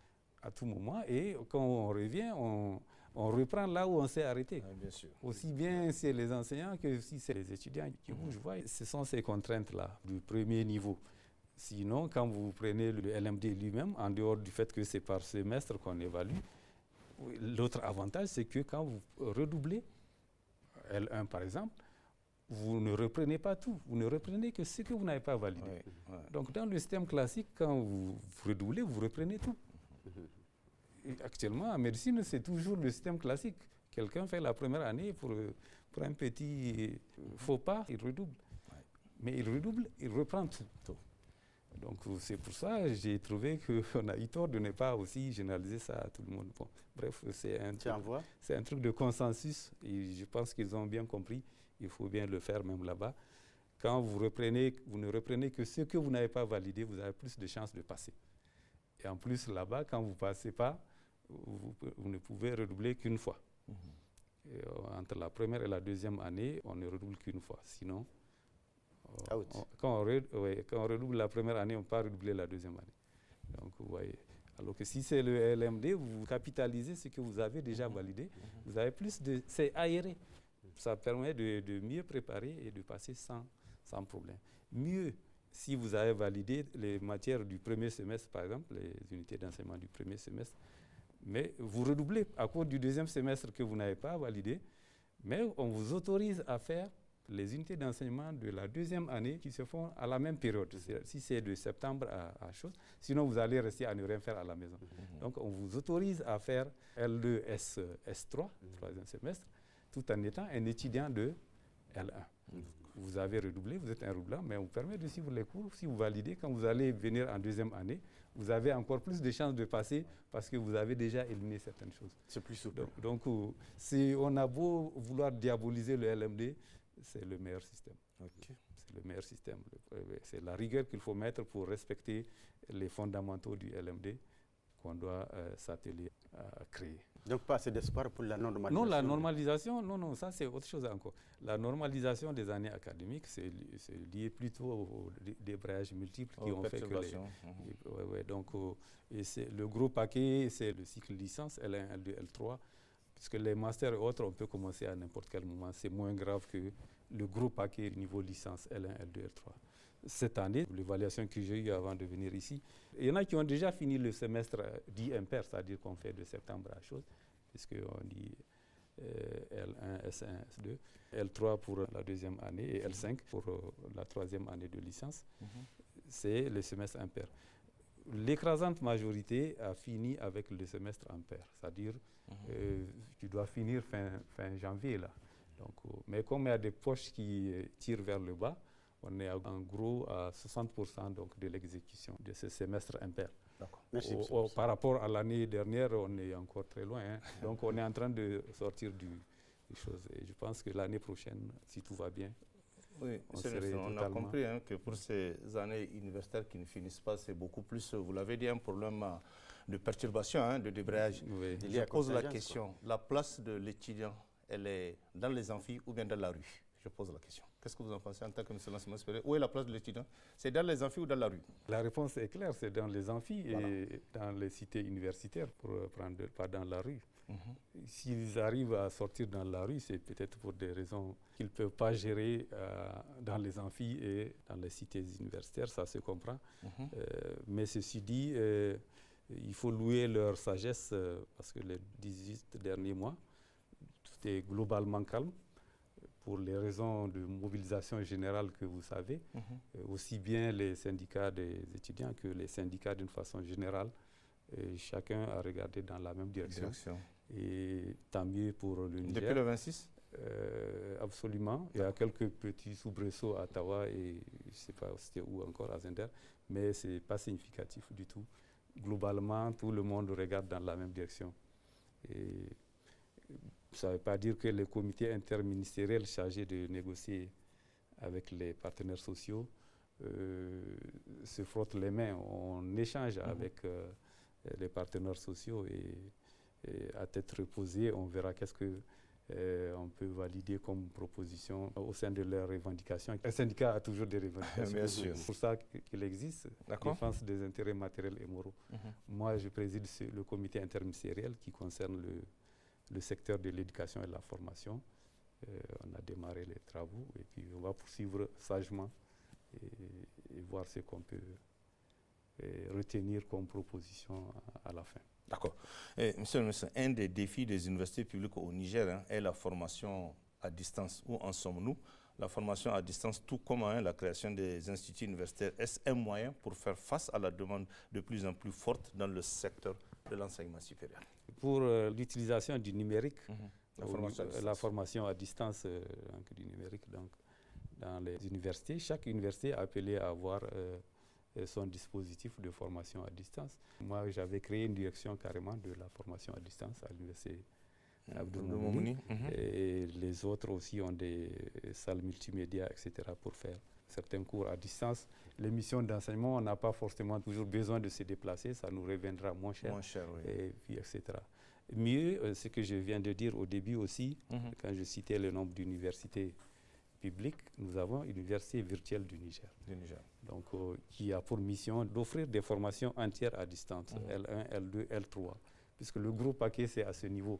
à tout moment. Et quand on revient, on reprend là où on s'est arrêté. Bien sûr. Aussi bien c'est les enseignants que si c'est les étudiants qui bougent. Ce sont ces contraintes-là du premier niveau. Sinon, quand vous prenez le LMD lui-même, en dehors du fait que c'est par semestre qu'on évalue, l'autre avantage, c'est que quand vous redoublez, L1 par exemple, vous ne reprenez pas tout, vous ne reprenez que ce que vous n'avez pas validé. Donc dans le système classique, quand vous redoublez, vous reprenez tout. Et actuellement, en médecine, c'est toujours le système classique. Quelqu'un fait la première année pour un petit faux pas, il redouble. Mais il redouble, il reprend tout. Donc c'est pour ça que j'ai trouvé qu'on a eu tort de ne pas aussi généraliser ça à tout le monde. Bon, bref, c'est un truc de consensus et je pense qu'ils ont bien compris. Il faut bien le faire même là-bas. Quand vous ne reprenez que ce que vous n'avez pas validé, vous avez plus de chances de passer. Et en plus là-bas, quand vous ne passez pas, vous ne pouvez redoubler qu'une fois. Et, entre la première et la deuxième année, on ne redouble qu'une fois. Sinon, quand on redouble la première année, on ne peut pas redoubler la deuxième année. Donc, vous voyez. Alors que si c'est le LMD, vous capitalisez ce que vous avez déjà validé. Vous avez plus de... C'est aéré. Ça permet de mieux préparer et de passer sans problème. Mieux, si vous avez validé les matières du premier semestre, par exemple, les unités d'enseignement du premier semestre, mais vous redoublez à cause du deuxième semestre que vous n'avez pas validé, mais on vous autorise à faire les unités d'enseignement de la deuxième année qui se font à la même période, si c'est de septembre à chose, sinon vous allez rester à ne rien faire à la maison. Donc on vous autorise à faire L2, S3, troisième semestre, tout en étant un étudiant de L1. Vous avez redoublé, vous êtes un redoublant, mais on vous permet de suivre les cours. Si vous validez, quand vous allez venir en deuxième année, vous avez encore plus de chances de passer parce que vous avez déjà éliminé certaines choses. C'est plus souple. Donc si on a beau vouloir diaboliser le LMD, c'est le meilleur système. C'est le meilleur système. C'est la rigueur qu'il faut mettre pour respecter les fondamentaux du LMD qu'on doit s'atteler à créer. Donc pas assez d'espoir pour la normalisation? Non, la normalisation, non, ça c'est autre chose encore. La normalisation des années académiques, c'est lié plutôt au débrayage multiple qui ont fait que donc, et le gros paquet, c'est le cycle licence, L1, L2, L3, puisque les masters et autres, on peut commencer à n'importe quel moment. C'est moins grave que le gros paquet niveau licence, L1, L2, L3. Cette année, l'évaluation que j'ai eue avant de venir ici, il y en a qui ont déjà fini le semestre dit impair, c'est-à-dire qu'on fait de septembre à chose, puisqu'on dit L1, S1, S2, L3 pour la deuxième année et L5 pour la troisième année de licence. C'est le semestre impair. L'écrasante majorité a fini avec le semestre impair, c'est-à-dire tu dois finir fin janvier. Là. Donc, mais comme il y a des poches qui tirent vers le bas, on est en gros à 60% donc, de l'exécution de ce semestre impair. Merci. Par rapport à l'année dernière, on est encore très loin. Hein. Donc on est en train de sortir des choses. Et je pense que l'année prochaine, si tout va bien, on a compris que pour ces années universitaires qui ne finissent pas, c'est beaucoup plus, vous l'avez dit, un problème de perturbation, de débrayage. Oui. Je pose la question, la place de l'étudiant, elle est dans les amphis ou bien dans la rue? Je pose la question. Qu'est-ce que vous en pensez en tant que ministre de l'enseignement supérieur? Où est la place de l'étudiant? C'est dans les amphis ou dans la rue? La réponse est claire, c'est dans les amphis et dans les cités universitaires, pour prendre pas dans la rue. S'ils arrivent à sortir dans la rue, c'est peut-être pour des raisons qu'ils ne peuvent pas gérer dans les amphis et dans les cités universitaires, ça se comprend. Mais ceci dit, il faut louer leur sagesse parce que les 18 derniers mois, tout est globalement calme. Pour les raisons de mobilisation générale que vous savez, aussi bien les syndicats des étudiants que les syndicats d'une façon générale, chacun a regardé dans la même direction. Et tant mieux pour le Niger. Depuis le 26 Absolument. Il y a quelques petits soubresauts à Ottawa et je ne sais pas c'était où encore à Zender, mais ce n'est pas significatif du tout. Globalement, tout le monde regarde dans la même direction. Et ça ne veut pas dire que le comité interministériel chargé de négocier avec les partenaires sociaux se frotte les mains. On échange avec les partenaires sociaux et à tête reposée, on verra qu'est-ce que on peut valider comme proposition au sein de leurs revendications. Un syndicat a toujours des revendications. Bien sûr. C'est pour ça qu'il existe, défense des intérêts matériels et moraux. Moi, je préside le comité interministériel qui concerne le secteur de l'éducation et de la formation. On a démarré les travaux et puis on va poursuivre sagement et voir ce qu'on peut retenir comme proposition à la fin. D'accord. Monsieur le ministre, un des défis des universités publiques au Niger est la formation à distance. Où en sommes-nous? La formation à distance, tout comme la création des instituts universitaires, est-ce un moyen pour faire face à la demande de plus en plus forte dans le secteur de l'enseignement supérieur? Pour l'utilisation du numérique, la formation à distance, à distance du numérique donc, dans les universités, chaque université est appelée à avoir son dispositif de formation à distance. Moi, j'avais créé une direction carrément de la formation à distance à l'université Abdou Moumouni. Et les autres aussi ont des salles multimédia, etc. pour faire certains cours à distance. Les missions d'enseignement, on n'a pas forcément toujours besoin de se déplacer, ça nous reviendra moins cher, oui. Et puis, etc. Mieux, ce que je viens de dire au début aussi, quand je citais le nombre d'universités publiques, nous avons l'université virtuelle du Niger. Donc, qui a pour mission d'offrir des formations entières à distance, L1, L2, L3, puisque le gros paquet, c'est à ce niveau.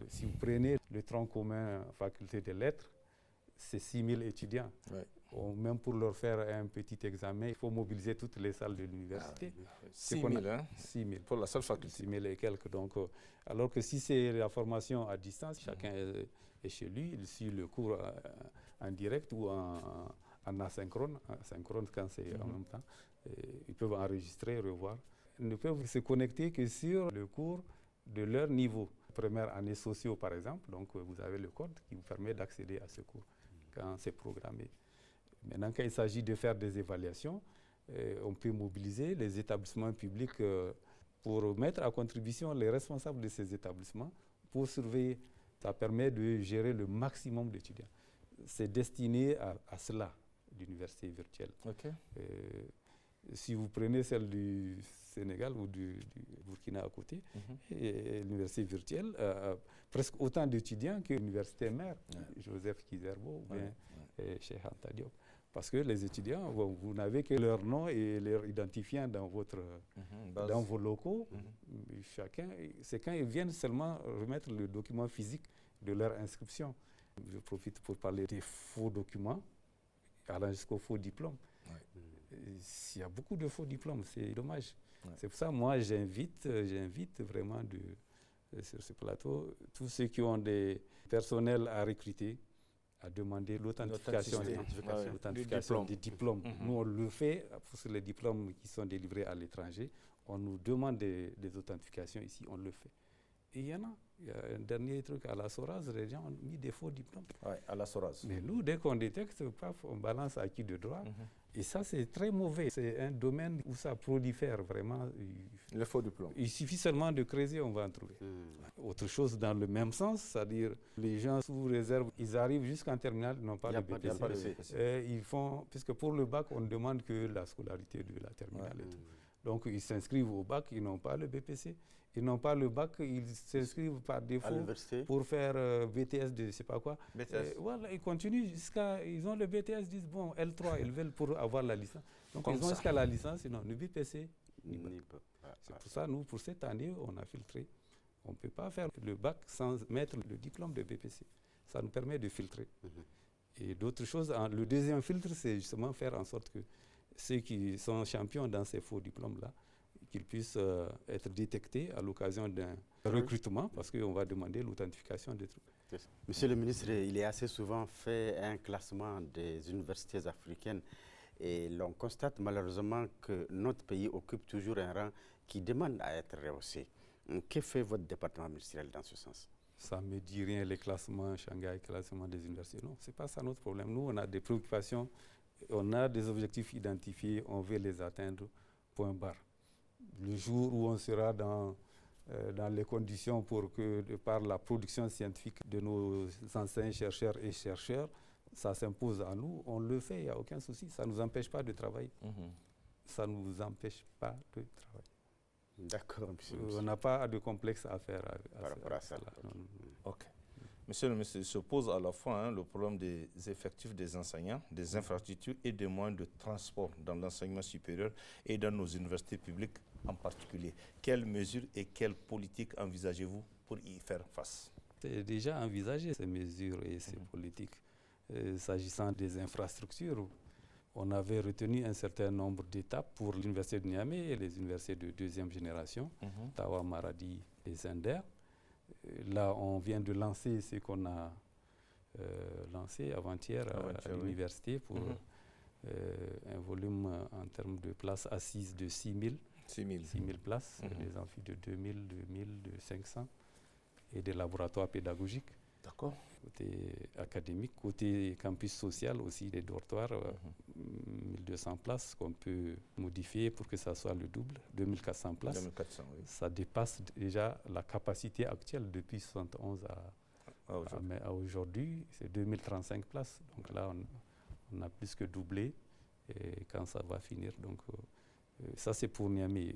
Si vous prenez le tronc commun faculté des lettres, c'est 6 000 étudiants. Même pour leur faire un petit examen, il faut mobiliser toutes les salles de l'université. 6 000, hein? 6 000. Pour la seule faculté. 6 000 et quelques. Donc, alors que si c'est la formation à distance, chacun est chez lui, il suit le cours en direct ou en asynchrone, quand c'est en même temps. Ils peuvent enregistrer, revoir. Ils ne peuvent se connecter que sur le cours de leur niveau. Première année sociaux, par exemple, donc vous avez le code qui vous permet d'accéder à ce cours quand c'est programmé. Maintenant, quand il s'agit de faire des évaluations, on peut mobiliser les établissements publics pour mettre à contribution les responsables de ces établissements pour surveiller. Ça permet de gérer le maximum d'étudiants. C'est destiné à cela, l'université virtuelle. Si vous prenez celle du Sénégal ou du Burkina à côté, l'université virtuelle a presque autant d'étudiants que l'université mère, Joseph Kizerbo ou bien Cheikh Anta Diop. Parce que les étudiants, vous n'avez que leur nom et leur identifiant dans vos locaux. Chacun, c'est quand ils viennent seulement remettre le document physique de leur inscription. Je profite pour parler des faux documents, allant jusqu'au faux diplôme. Il y a beaucoup de faux diplômes, c'est dommage. C'est pour ça que moi j'invite vraiment sur ce plateau tous ceux qui ont des personnels à recruter à demander l'authentification des diplômes. Nous on le fait pour les diplômes qui sont délivrés à l'étranger. On nous demande des authentifications ici, on le fait. Et il y a un dernier truc à la Soraz, les gens ont mis des faux diplômes. À la Soraz. Mais nous, dès qu'on détecte, paf, on balance acquis de droit. Et ça, c'est très mauvais. C'est un domaine où ça prolifère vraiment. Le faux diplôme. Il suffit seulement de creuser, on va en trouver. Autre chose dans le même sens, c'est-à-dire les gens sous réserve, ils arrivent jusqu'en terminale, ils n'ont pas de BPC. Ils font, puisque pour le bac, on ne demande que la scolarité de la terminale. Et tout. Donc ils s'inscrivent au bac, ils n'ont pas le BPC. Ils n'ont pas le bac, ils s'inscrivent par défaut pour faire BTS de je ne sais pas quoi. Voilà, ils continuent jusqu'à... Ils ont le BTS, ils disent, bon, L3, ils veulent pour avoir la licence. Donc ils ont jusqu'à la licence, sinon le BPC, ni bac. C'est pour ça, nous, pour cette année, on a filtré. On ne peut pas faire le bac sans mettre le diplôme de BPC. Ça nous permet de filtrer. Et d'autres choses, le deuxième filtre, c'est justement faire en sorte que ceux qui sont champions dans ces faux diplômes-là, qu'ils puissent être détectés à l'occasion d'un recrutement, parce qu'on va demander l'authentification des trucs. Monsieur le ministre, il est assez souvent fait un classement des universités africaines et l'on constate malheureusement que notre pays occupe toujours un rang qui demande à être rehaussé. Que fait votre département ministériel dans ce sens? Ça ne me dit rien, les classements Shanghai, classement des universités. Non, ce n'est pas ça notre problème. Nous, on a des préoccupations, on a des objectifs identifiés, on veut les atteindre, point barre. Le jour où on sera dans les conditions pour que, de par la production scientifique de nos anciens chercheurs et chercheurs, ça s'impose à nous, on le fait, il n'y a aucun souci. Ça ne nous empêche pas de travailler. Ça ne nous empêche pas de travailler. D'accord, monsieur. On n'a pas de complexe à faire par rapport à ça. Ok. Monsieur le ministre, il se pose à la fois le problème des effectifs des enseignants, des infrastructures et des moyens de transport dans l'enseignement supérieur et dans nos universités publiques en particulier. Quelles mesures et quelles politiques envisagez-vous pour y faire face? C'est déjà envisagé ces mesures et ces politiques. S'agissant des infrastructures, on avait retenu un certain nombre d'étapes pour l'université de Niamey et les universités de deuxième génération, Tawa, Maradi et Zender. Là, on vient de lancer ce qu'on a lancé avant-hier à l'université pour un volume en termes de places assises de 6 000 places, des amphis de 2 000, 2 000, de 500 et des laboratoires pédagogiques. D'accord. Côté académique, côté campus social aussi, des dortoirs, 1200 places qu'on peut modifier pour que ça soit le double, 2400 places. 2400, oui. Ça dépasse déjà la capacité actuelle depuis 1971 à aujourd'hui, c'est 2035 places. Donc là, on a plus que doublé et quand ça va finir. Donc ça, c'est pour Niamey.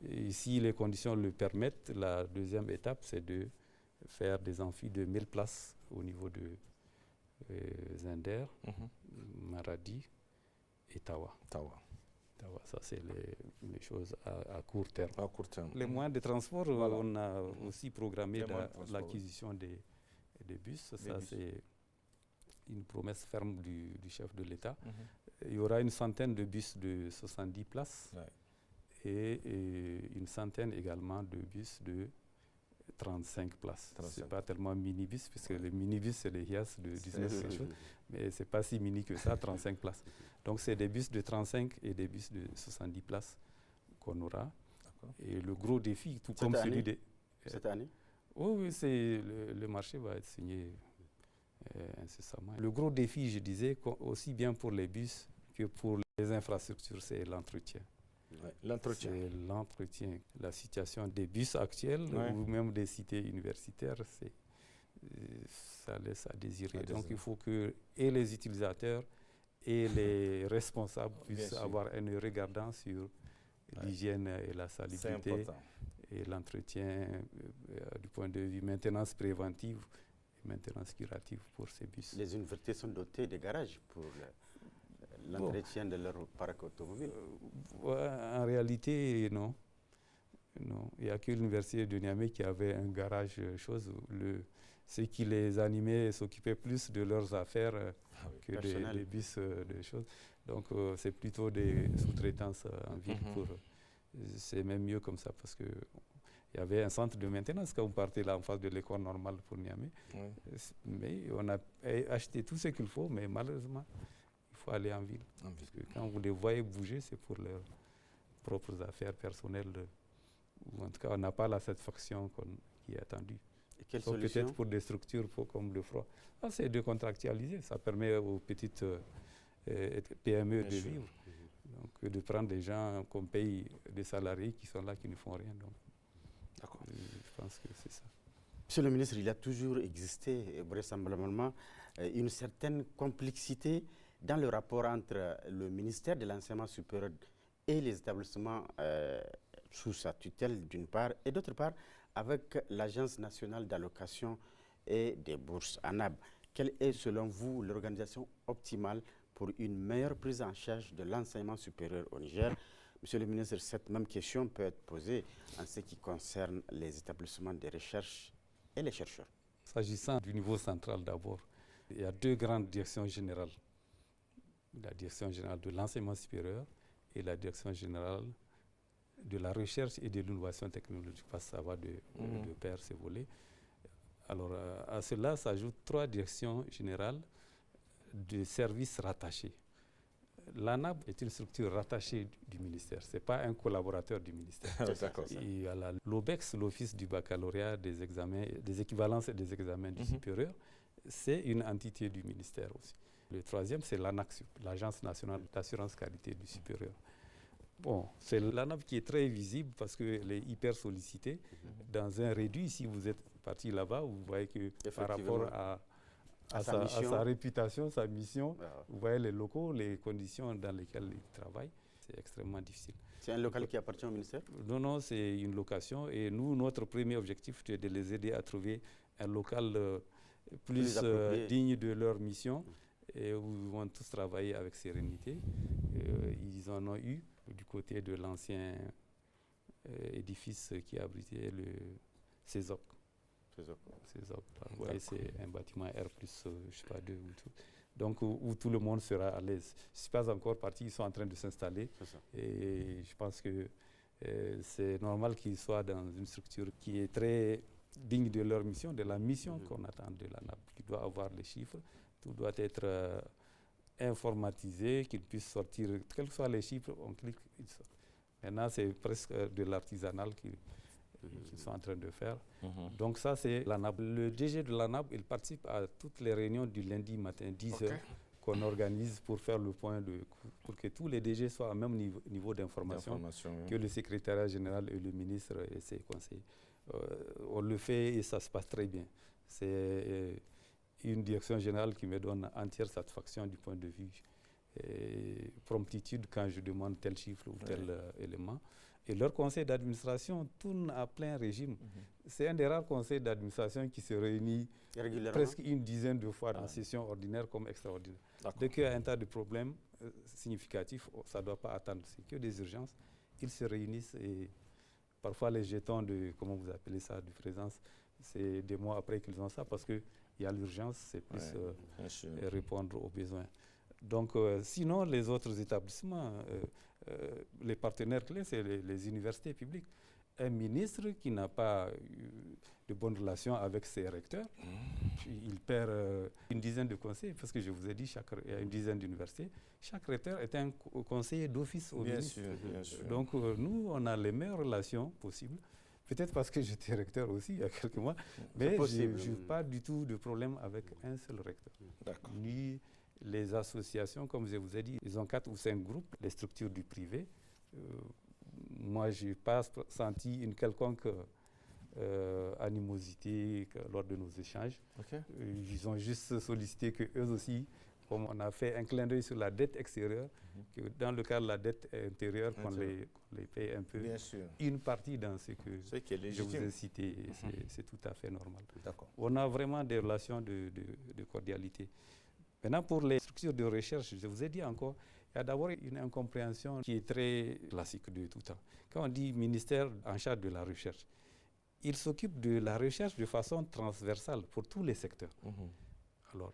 Et si les conditions le permettent, la deuxième étape, c'est de faire des amphis de 1000 places au niveau de Zender, Maradi et Tawa. Ça, c'est les choses à court terme. À court terme. Les moyens de transport, on a aussi programmé l'acquisition des bus. Ça, c'est une promesse ferme du chef de l'État. Il y aura une centaine de bus de 70 places et une centaine également de bus de 35 places. Ce n'est pas tellement minibus, puisque les minibus, c'est les HIAS de 19 choses, mais ce n'est pas si mini que ça, 35 places. Donc, c'est des bus de 35 et des bus de 70 places qu'on aura. Et le gros défi, tout comme celui de... Cette année? Oui, le marché va être signé incessamment. Le gros défi, je disais, aussi bien pour les bus que pour les infrastructures, c'est l'entretien. L'entretien. C'est l'entretien. La situation des bus actuels ou même des cités universitaires, ça laisse à désirer. Donc il faut que et les utilisateurs et les responsables puissent avoir un regardant sur l'hygiène et la salubrité et l'entretien du point de vue maintenance préventive et maintenance curative pour ces bus. Les universités sont dotées de garages pour l'entretien de leur parc automobile? En réalité, non. Il n'y a que l'université de Niamey qui avait un garage chose. Ceux qui les animaient s'occupaient plus de leurs affaires que des bus, des choses. Donc c'est plutôt des sous-traitances en ville. C'est même mieux comme ça parce que il y avait un centre de maintenance quand vous partez là en face de l'école normale pour Niamey. Mais on a acheté tout ce qu'il faut, mais malheureusement, il faut aller en ville. Parce que quand vous les voyez bouger, c'est pour leurs propres affaires personnelles. Ou en tout cas, on n'a pas la satisfaction qui est attendue. Et quelle solution? Peut-être pour des structures comme le froid. C'est de contractualiser. Ça permet aux petites PME de vivre. Donc, de prendre des gens qu'on paye, des salariés qui sont là, qui ne font rien. Donc, je pense que c'est ça. Monsieur le ministre, il a toujours existé, vraisemblablement, une certaine complexité dans le rapport entre le ministère de l'Enseignement supérieur et les établissements sous sa tutelle, d'une part, et d'autre part, avec l'Agence nationale d'allocation et des bourses, ANAB. Quelle est, selon vous, l'organisation optimale pour une meilleure prise en charge de l'enseignement supérieur au Niger? Monsieur le ministre, cette même question peut être posée en ce qui concerne les établissements de recherche et les chercheurs. S'agissant du niveau central d'abord, il y a deux grandes directions générales. La direction générale de l'enseignement supérieur et la direction générale de la recherche et de l'innovation technologique, parce que ça va de pair ces volets. Alors, à cela s'ajoutent trois directions générales de services rattachés. L'ANAB est une structure rattachée du ministère, ce n'est pas un collaborateur du ministère. Il y a l'OBEX, l'Office du baccalauréat des examens, des équivalences et des examens du supérieur, c'est une entité du ministère aussi. Le troisième, c'est l'ANACSUP, l'Agence nationale d'assurance qualité du supérieur. Bon, c'est l'ANAB qui est très visible parce qu'elle est hyper sollicitée. Dans un réduit, si vous êtes parti là-bas, vous voyez que par rapport à sa réputation, sa mission, vous voyez les locaux, les conditions dans lesquelles ils travaillent, c'est extrêmement difficile. C'est un local qui appartient au ministère? Non, c'est une location. Et nous, notre premier objectif, c'est de les aider à trouver un local plus dignes de leur mission et où ils vont tous travailler avec sérénité. Ils en ont eu du côté de l'ancien édifice qui abritait le CESOC. Ouais, c'est un bâtiment R+, je sais pas, 2 ou tout. Donc, où tout le monde sera à l'aise. Je ne suis pas encore parti, ils sont en train de s'installer. Et je pense que c'est normal qu'ils soient dans une structure qui est très digne de leur mission, de la mission qu'on attend de la NAP, qui doit avoir les chiffres. Tout doit être informatisé, qu'ils puissent sortir, quels que soient les chiffres, on clique, ils sortent. Maintenant, c'est presque de l'artisanal qu'ils sont en train de faire. Donc ça, c'est la NAP. Le DG de la NAP, il participe à toutes les réunions du lundi matin, 10h, qu'on organise pour faire le point, pour que tous les DG soient au même niveau d'information que le secrétariat général et le ministre et ses conseillers. On le fait et ça se passe très bien. C'est une direction générale qui me donne entière satisfaction du point de vue promptitude quand je demande tel chiffre ou tel élément. Et leur conseil d'administration tourne à plein régime. C'est un des rares conseils d'administration qui se réunit presque une dizaine de fois en session ordinaire comme extraordinaire. Dès qu'il y a un tas de problèmes significatifs, ça ne doit pas attendre. C'est que des urgences. Ils se réunissent et parfois les jetons de, comment vous appelez ça, de présence, c'est des mois après qu'ils ont ça parce qu'il y a l'urgence, c'est plus répondre aux besoins. Donc, sinon, les autres établissements, les partenaires clés, c'est les universités publiques. Un ministre qui n'a pas eu de bonnes relations avec ses recteurs, il perd une dizaine de conseillers, parce que je vous ai dit, il y a une dizaine d'universités. Chaque recteur est un conseiller d'office au ministre. Bien sûr. Donc, nous, on a les meilleures relations possibles. Peut-être parce que j'étais recteur aussi il y a quelques mois, mais je n'ai pas du tout de problème avec un seul recteur. Ni les associations, comme je vous ai dit, ils ont 4 ou 5 groupes, les structures du privé. Moi, je n'ai pas senti une quelconque animosité lors de nos échanges. Ils ont juste sollicité qu'eux aussi, comme on a fait un clin d'œil sur la dette extérieure, que dans le cas de la dette intérieure, qu'on les paye un peu, une partie dans ce que je vous ai cité, c'est tout à fait normal. On a vraiment des relations de cordialité. Maintenant, pour les structures de recherche, je vous ai dit encore, il y a d'abord une incompréhension qui est très classique de tout temps. Quand on dit ministère en charge de la recherche, il s'occupe de la recherche de façon transversale pour tous les secteurs. Alors,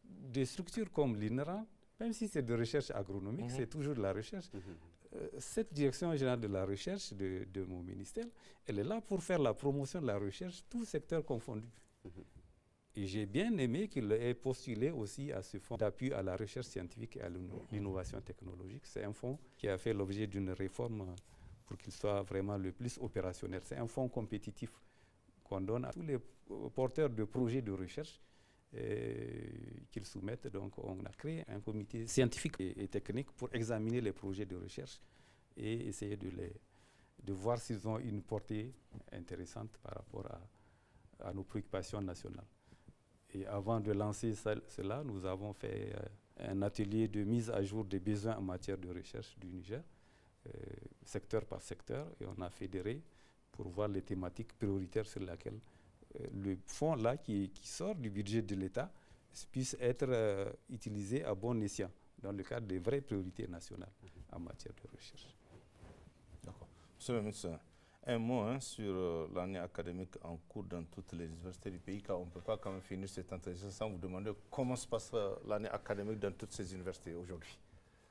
des structures comme l'INRA, même si c'est de recherche agronomique, c'est toujours de la recherche. Cette direction générale de la recherche de mon ministère, elle est là pour faire la promotion de la recherche, tous secteurs confondus. Et j'ai bien aimé qu'il ait postulé aussi à ce fonds d'appui à la recherche scientifique et à l'innovation technologique. C'est un fonds qui a fait l'objet d'une réforme pour qu'il soit vraiment le plus opérationnel. C'est un fonds compétitif qu'on donne à tous les porteurs de projets de recherche qu'ils soumettent. Donc on a créé un comité scientifique et technique pour examiner les projets de recherche et essayer de voir s'ils ont une portée intéressante par rapport à nos préoccupations nationales. Et avant de lancer cela, nous avons fait un atelier de mise à jour des besoins en matière de recherche du Niger, secteur par secteur, et on a fédéré pour voir les thématiques prioritaires sur lesquelles le fonds-là qui sort du budget de l'État puisse être utilisé à bon escient dans le cadre des vraies priorités nationales en matière de recherche. D'accord. Monsieur le ministre, un mot sur l'année académique en cours dans toutes les universités du pays, car on ne peut pas quand même finir cette entretien sans vous demander comment se passe l'année académique dans toutes ces universités aujourd'hui,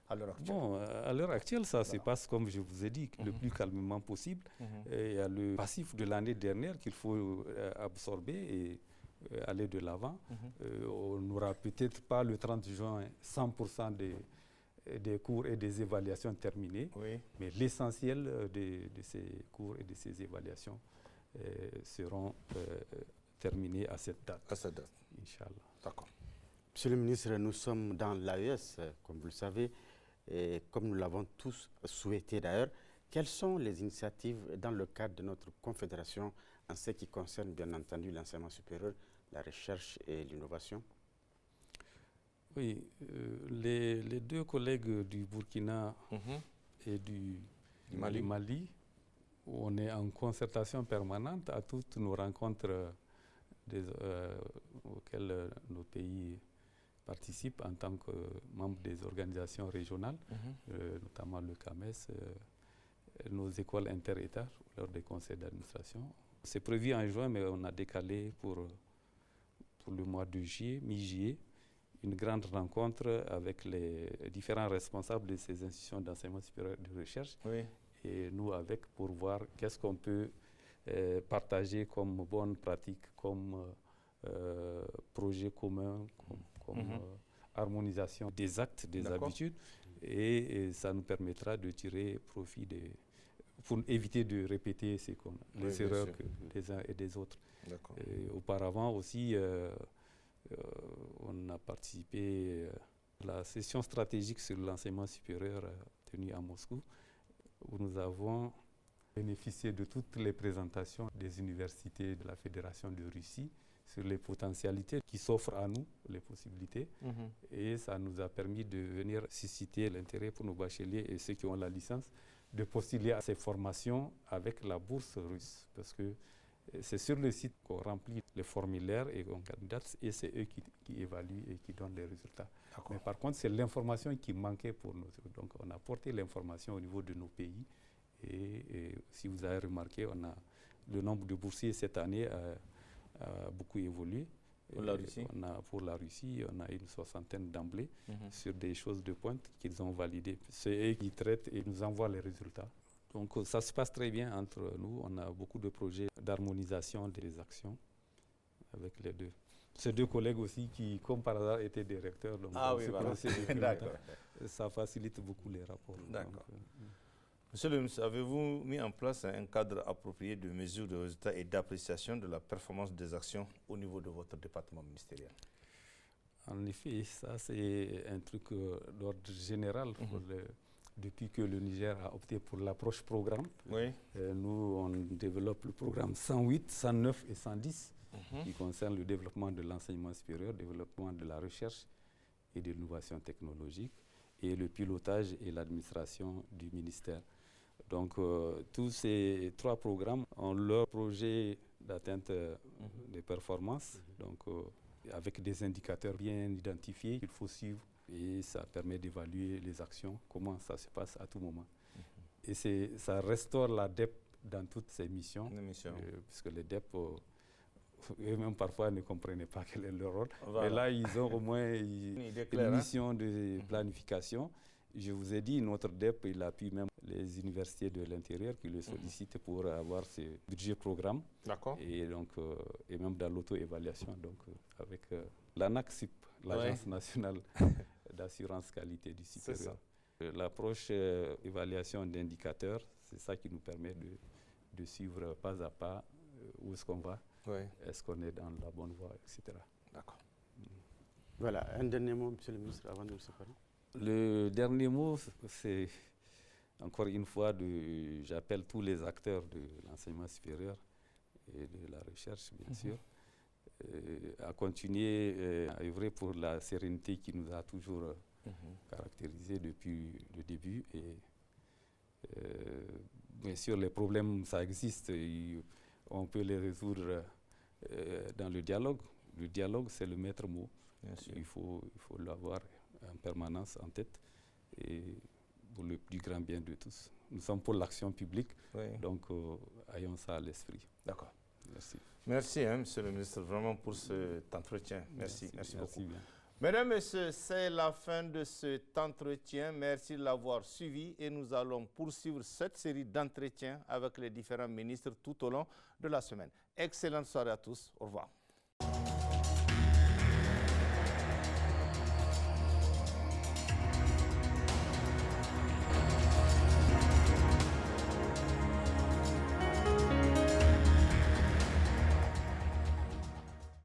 à l'heure actuelle. Bon, à l'heure actuelle, ça se passe comme je vous ai dit, le plus calmement possible. Il y a le passif de l'année dernière qu'il faut absorber et aller de l'avant. On n'aura peut-être pas le 30 juin 100% des cours et des évaluations terminées, mais l'essentiel de ces cours et de ces évaluations seront terminés à cette date. Inch'Allah. D'accord. Monsieur le ministre, nous sommes dans l'AES, comme vous le savez, et comme nous l'avons tous souhaité d'ailleurs. Quelles sont les initiatives dans le cadre de notre confédération en ce qui concerne bien entendu l'enseignement supérieur, la recherche et l'innovation? Oui, les deux collègues du Burkina et du Mali, on est en concertation permanente à toutes nos rencontres auxquels nos pays participent en tant que membres des organisations régionales, notamment le CAMES, nos écoles inter-États lors des conseils d'administration. C'est prévu en juin, mais on a décalé pour le mois de juillet, mi-juillet, une grande rencontre avec les différents responsables de ces institutions d'enseignement supérieur et de recherche. Oui. Et nous avec, pour voir qu'est-ce qu'on peut partager comme bonne pratique, comme projet commun, comme harmonisation des actes, des habitudes. Et ça nous permettra de tirer profit pour éviter de répéter les erreurs des uns et des autres. Auparavant aussi, on a participé à la session stratégique sur l'enseignement supérieur tenue à Moscou, où nous avons bénéficié de toutes les présentations des universités de la Fédération de Russie sur les potentialités qui s'offrent à nous, les possibilités. Et ça nous a permis de venir susciter l'intérêt pour nos bacheliers et ceux qui ont la licence de postuler à ces formations avec la bourse russe. Parce que c'est sur le site qu'on remplit les formulaires et qu'on candidate, et c'est eux qui évaluent et qui donnent les résultats. Mais par contre, c'est l'information qui manquait pour nous. Donc on a porté l'information au niveau de nos pays. Et si vous avez remarqué, le nombre de boursiers cette année a beaucoup évolué. Pour la Russie, on a une 60aine d'emblée sur des choses de pointe qu'ils ont validées. C'est eux qui traitent et nous envoient les résultats. Donc ça se passe très bien entre nous. On a beaucoup de projets d'harmonisation des actions avec les deux. Ces deux collègues aussi qui, comme par hasard, étaient des recteurs. Donc ça facilite beaucoup les rapports. D'accord. Monsieur le ministre, avez-vous mis en place un cadre approprié de mesure de résultats et d'appréciation de la performance des actions au niveau de votre département ministériel? En effet, ça c'est un truc d'ordre général. Depuis que le Niger a opté pour l'approche programme, nous on développe le programme 108, 109 et 110 qui concerne le développement de l'enseignement supérieur, le développement de la recherche et de l'innovation technologique et le pilotage et l'administration du ministère. Donc tous ces trois programmes ont leur projet d'atteinte des performances, donc avec des indicateurs bien identifiés qu'il faut suivre et ça permet d'évaluer les actions, comment ça se passe à tout moment. Et ça restaure la DEP dans toutes ces missions, puisque les DEP eux-mêmes parfois ne comprenaient pas quel est leur rôle. Mais là, ils ont au moins une mission de planification. Je vous ai dit, notre DEP, il appuie même les universités de l'intérieur qui le sollicitent pour avoir ce budget programme. Et donc, et même dans l'auto-évaluation, donc avec l'ANACSIP, l'Agence nationale d'assurance qualité du supérieur. L'approche évaluation d'indicateurs, c'est ça qui nous permet de suivre pas à pas où est-ce qu'on va, est-ce qu'on est dans la bonne voie, etc. D'accord. Voilà, un dernier mot, monsieur le ministre, avant de nous séparer. Le dernier mot, c'est encore une fois, j'appelle tous les acteurs de l'enseignement supérieur et de la recherche, bien sûr, à continuer à œuvrer pour la sérénité qui nous a toujours caractérisé depuis le début. Et bien sûr, les problèmes, ça existe, on peut les résoudre dans le dialogue. Le dialogue, c'est le maître mot. Il faut l'avoir en permanence en tête et pour le plus grand bien de tous. Nous sommes pour l'action publique, donc ayons ça à l'esprit. D'accord. Merci. Merci, monsieur le ministre, vraiment pour cet entretien. Merci beaucoup. Bien. Mesdames et messieurs, c'est la fin de cet entretien. Merci de l'avoir suivi et nous allons poursuivre cette série d'entretiens avec les différents ministres tout au long de la semaine. Excellente soirée à tous. Au revoir.